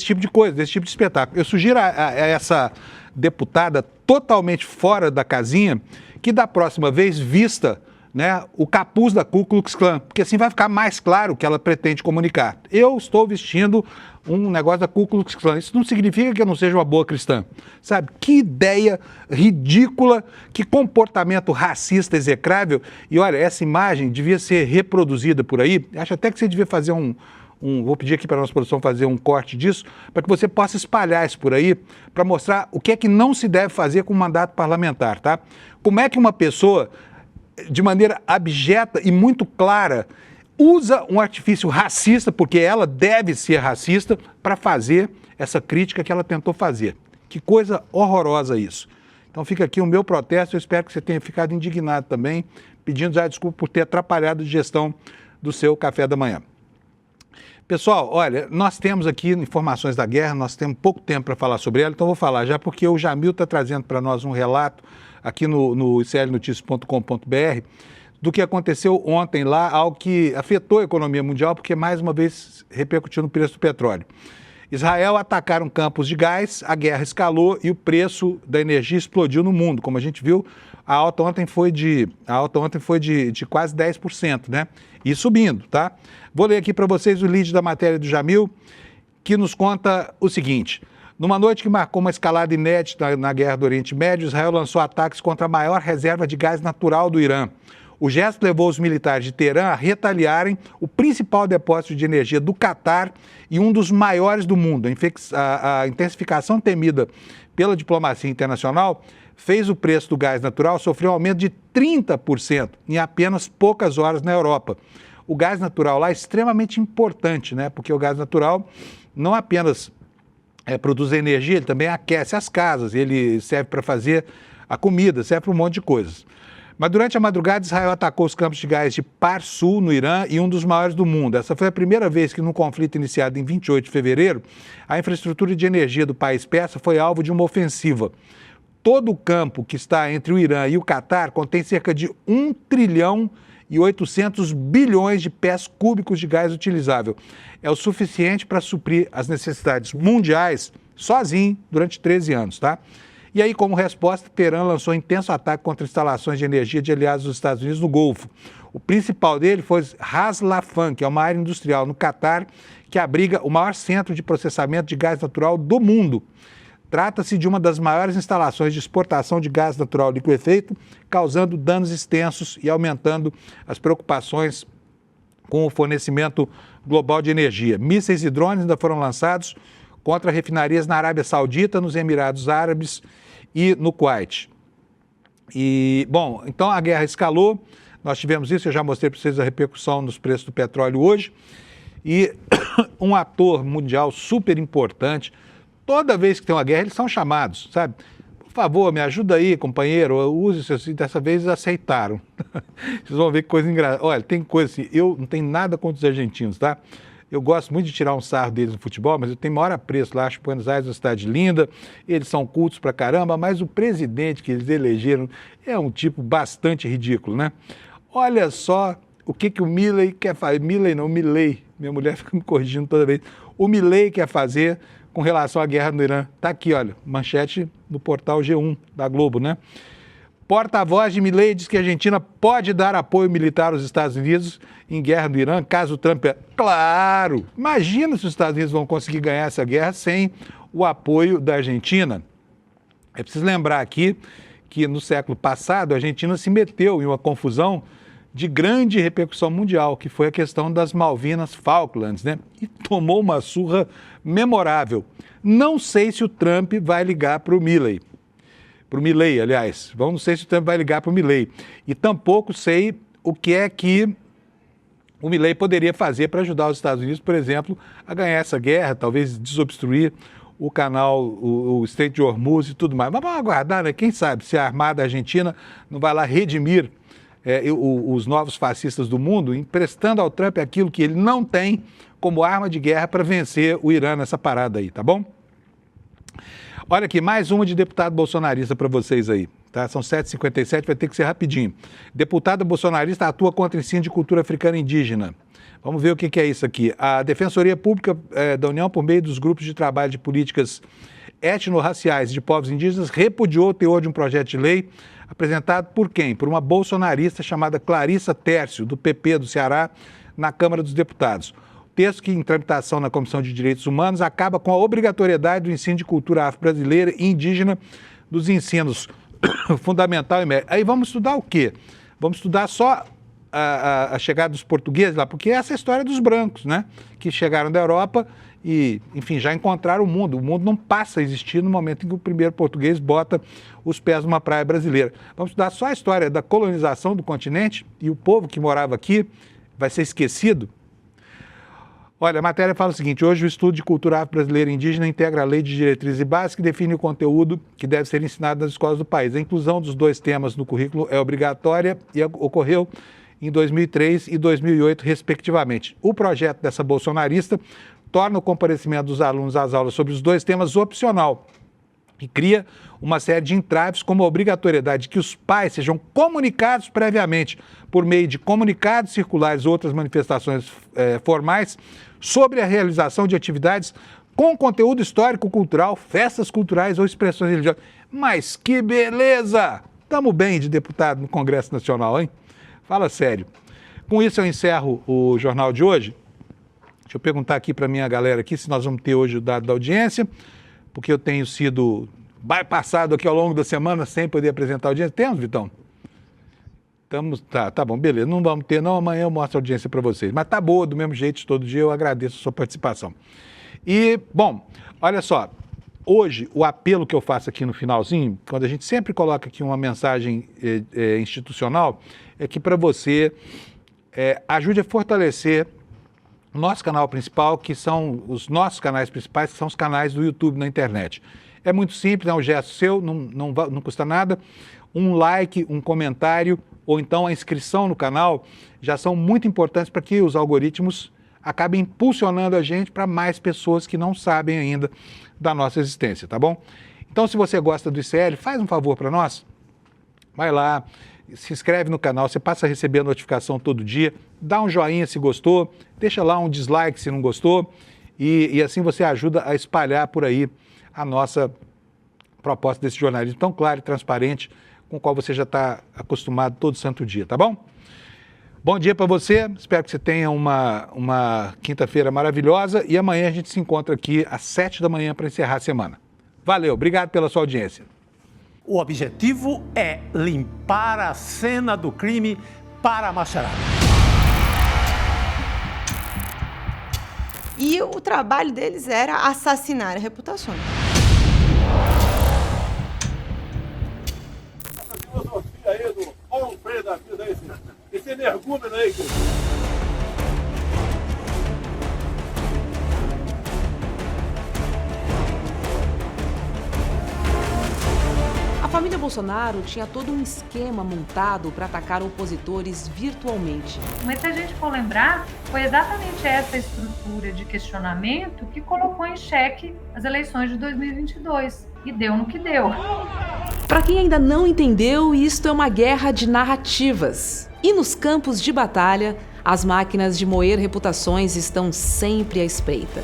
tipo de coisa, desse tipo de espetáculo. Eu sugiro a essa deputada totalmente fora da casinha que da próxima vez vista, né, o capuz da Ku Klux Klan, porque assim vai ficar mais claro o que ela pretende comunicar. Eu estou vestindo um negócio da Ku Klux Klan. Isso não significa que eu não seja uma boa cristã. Sabe? Que ideia ridícula, que comportamento racista execrável. E olha, essa imagem devia ser reproduzida por aí. Acho até que você devia fazer vou pedir aqui para a nossa produção fazer um corte disso, para que você possa espalhar isso por aí, para mostrar o que é que não se deve fazer com o mandato parlamentar, tá? Como é que uma pessoa, de maneira abjeta e muito clara, usa um artifício racista, porque ela deve ser racista, para fazer essa crítica que ela tentou fazer. Que coisa horrorosa isso. Então fica aqui o meu protesto, eu espero que você tenha ficado indignado também, pedindo já desculpa por ter atrapalhado a digestão do seu café da manhã. Pessoal, olha, nós temos aqui informações da guerra, nós temos pouco tempo para falar sobre ela, então vou falar já porque o Jamil está trazendo para nós um relato aqui no iclnoticias.com.br do que aconteceu ontem lá, algo que afetou a economia mundial, porque mais uma vez repercutiu no preço do petróleo. Israel atacaram campos de gás, a guerra escalou e o preço da energia explodiu no mundo. Como a gente viu, a alta ontem foi de quase 10%, né? E subindo, tá? Vou ler aqui para vocês o lead da matéria do Jamil, que nos conta o seguinte: numa noite que marcou uma escalada inédita na guerra do Oriente Médio, Israel lançou ataques contra a maior reserva de gás natural do Irã. O gesto levou os militares de Teherã a retaliarem o principal depósito de energia do Catar e um dos maiores do mundo. A intensificação temida pela diplomacia internacional fez o preço do gás natural sofrer um aumento de 30% em apenas poucas horas na Europa. O gás natural lá é extremamente importante, né? Porque o gás natural não apenas produz energia, ele também aquece as casas, ele serve para fazer a comida, serve para um monte de coisas. Mas durante a madrugada, Israel atacou os campos de gás de Parsul, no Irã, e um dos maiores do mundo. Essa foi a primeira vez que, num conflito iniciado em 28 de fevereiro, a infraestrutura de energia do país persa foi alvo de uma ofensiva. Todo o campo que está entre o Irã e o Catar contém cerca de 1 trilhão e 800 bilhões de pés cúbicos de gás utilizável. É o suficiente para suprir as necessidades mundiais sozinho durante 13 anos, tá? E aí, como resposta, Teherã lançou intenso ataque contra instalações de energia de aliados dos Estados Unidos no Golfo. O principal dele foi Ras Laffan, que é uma área industrial no Catar que abriga o maior centro de processamento de gás natural do mundo. Trata-se de uma das maiores instalações de exportação de gás natural liquefeito, causando danos extensos e aumentando as preocupações com o fornecimento global de energia. Mísseis e drones ainda foram lançados contra refinarias na Arábia Saudita, nos Emirados Árabes e no Kuwait. E, bom, então a guerra escalou, nós tivemos isso, eu já mostrei para vocês a repercussão nos preços do petróleo hoje, e um ator mundial super importante, toda vez que tem uma guerra, eles são chamados, sabe? Por favor, me ajuda aí, companheiro, use isso assim. Dessa vez eles aceitaram. Vocês vão ver que coisa engraçada. Olha, tem coisa assim, eu não tenho nada contra os argentinos, tá? Eu gosto muito de tirar um sarro deles no futebol, mas eu tenho maior apreço lá, acho Buenos Aires uma cidade linda, eles são cultos pra caramba, mas o presidente que eles elegeram é um tipo bastante ridículo, né? Olha só o que o Milei quer fazer, Milei, minha mulher fica me corrigindo toda vez, o Milei quer fazer com relação à guerra no Irã. Tá aqui, olha, manchete no portal G1 da Globo, né? Porta-voz de Milei diz que a Argentina pode dar apoio militar aos Estados Unidos em guerra no Irã, caso o Trump... Claro! Imagina se os Estados Unidos vão conseguir ganhar essa guerra sem o apoio da Argentina. É preciso lembrar aqui que no século passado a Argentina se meteu em uma confusão de grande repercussão mundial, que foi a questão das Malvinas Falklands, né? E tomou uma surra memorável. Não sei se o Trump vai ligar para o Milei. Para o Milei, aliás. Não sei se o Trump vai ligar para o Milei. E tampouco sei o que é que o Milei poderia fazer para ajudar os Estados Unidos, por exemplo, a ganhar essa guerra, talvez desobstruir o canal, o Estreito de Hormuz e tudo mais. Mas vamos aguardar, né? Quem sabe se a Armada Argentina não vai lá redimir os novos fascistas do mundo, emprestando ao Trump aquilo que ele não tem como arma de guerra para vencer o Irã nessa parada aí, tá bom? Olha aqui, mais uma de deputado bolsonarista para vocês aí, tá? São 7h57, vai ter que ser rapidinho. Deputada bolsonarista atua contra ensino de cultura africana e indígena. Vamos ver o que é isso aqui. A Defensoria Pública da União, por meio dos grupos de trabalho de políticas etnorraciais de povos indígenas, repudiou o teor de um projeto de lei apresentado por quem? Por uma bolsonarista chamada Clarissa Tércio, do PP do Ceará, na Câmara dos Deputados. O texto, que em tramitação na Comissão de Direitos Humanos, acaba com a obrigatoriedade do ensino de cultura afro-brasileira e indígena dos ensinos fundamental e médio. Aí vamos estudar o quê? Vamos estudar só a chegada dos portugueses lá, porque essa é a história dos brancos, né? Que chegaram da Europa e, enfim, já encontraram o mundo. O mundo não passa a existir no momento em que o primeiro português bota os pés numa praia brasileira. Vamos estudar só a história da colonização do continente e o povo que morava aqui vai ser esquecido? Olha, a matéria fala o seguinte: hoje o estudo de cultura afro-brasileira e indígena integra a Lei de Diretrizes e Bases, que define o conteúdo que deve ser ensinado nas escolas do país. A inclusão dos dois temas no currículo é obrigatória e ocorreu em 2003 e 2008, respectivamente. O projeto dessa bolsonarista torna o comparecimento dos alunos às aulas sobre os dois temas opcional e cria uma série de entraves, como a obrigatoriedade de que os pais sejam comunicados previamente por meio de comunicados circulares ou outras manifestações formais sobre a realização de atividades com conteúdo histórico-cultural, festas culturais ou expressões religiosas. Mas que beleza! Estamos bem de deputado no Congresso Nacional, hein? Fala sério. Com isso eu encerro o jornal de hoje. Deixa eu perguntar aqui para minha galera aqui se nós vamos ter hoje o dado da audiência, porque eu tenho sido bypassado aqui ao longo da semana sem poder apresentar a audiência. Temos, Vitão? Tá bom, beleza. Não vamos ter, não. Amanhã eu mostro a audiência para vocês. Mas tá boa, do mesmo jeito, todo dia. Eu agradeço a sua participação. E, bom, olha só. Hoje, o apelo que eu faço aqui no finalzinho, quando a gente sempre coloca aqui uma mensagem institucional, é que para você ajude a fortalecer o nosso canal principal, que são os nossos canais principais, que são os canais do YouTube na internet. É muito simples, é um gesto seu, não custa nada. Um like, um comentário ou então a inscrição no canal já são muito importantes para que os algoritmos acabem impulsionando a gente para mais pessoas que não sabem ainda da nossa existência, tá bom? Então, se você gosta do ICL, faz um favor para nós. Vai lá, se inscreve no canal, você passa a receber a notificação todo dia, dá um joinha se gostou, deixa lá um dislike se não gostou e assim você ajuda a espalhar por aí a nossa proposta desse jornalismo tão claro e transparente com o qual você já está acostumado todo santo dia, tá bom? Bom dia para você, espero que você tenha uma quinta-feira maravilhosa e amanhã a gente se encontra aqui às 7 da manhã para encerrar a semana. Valeu, obrigado pela sua audiência. O objetivo é limpar a cena do crime para a macharada. E o trabalho deles era assassinar reputações. Essa filosofia aí do homem da vida, esse energúmeno aí, A família Bolsonaro tinha todo um esquema montado para atacar opositores virtualmente. Mas se a gente for lembrar, foi exatamente essa estrutura de questionamento que colocou em xeque as eleições de 2022. E deu no que deu. Para quem ainda não entendeu, isto é uma guerra de narrativas. E nos campos de batalha, as máquinas de moer reputações estão sempre à espreita.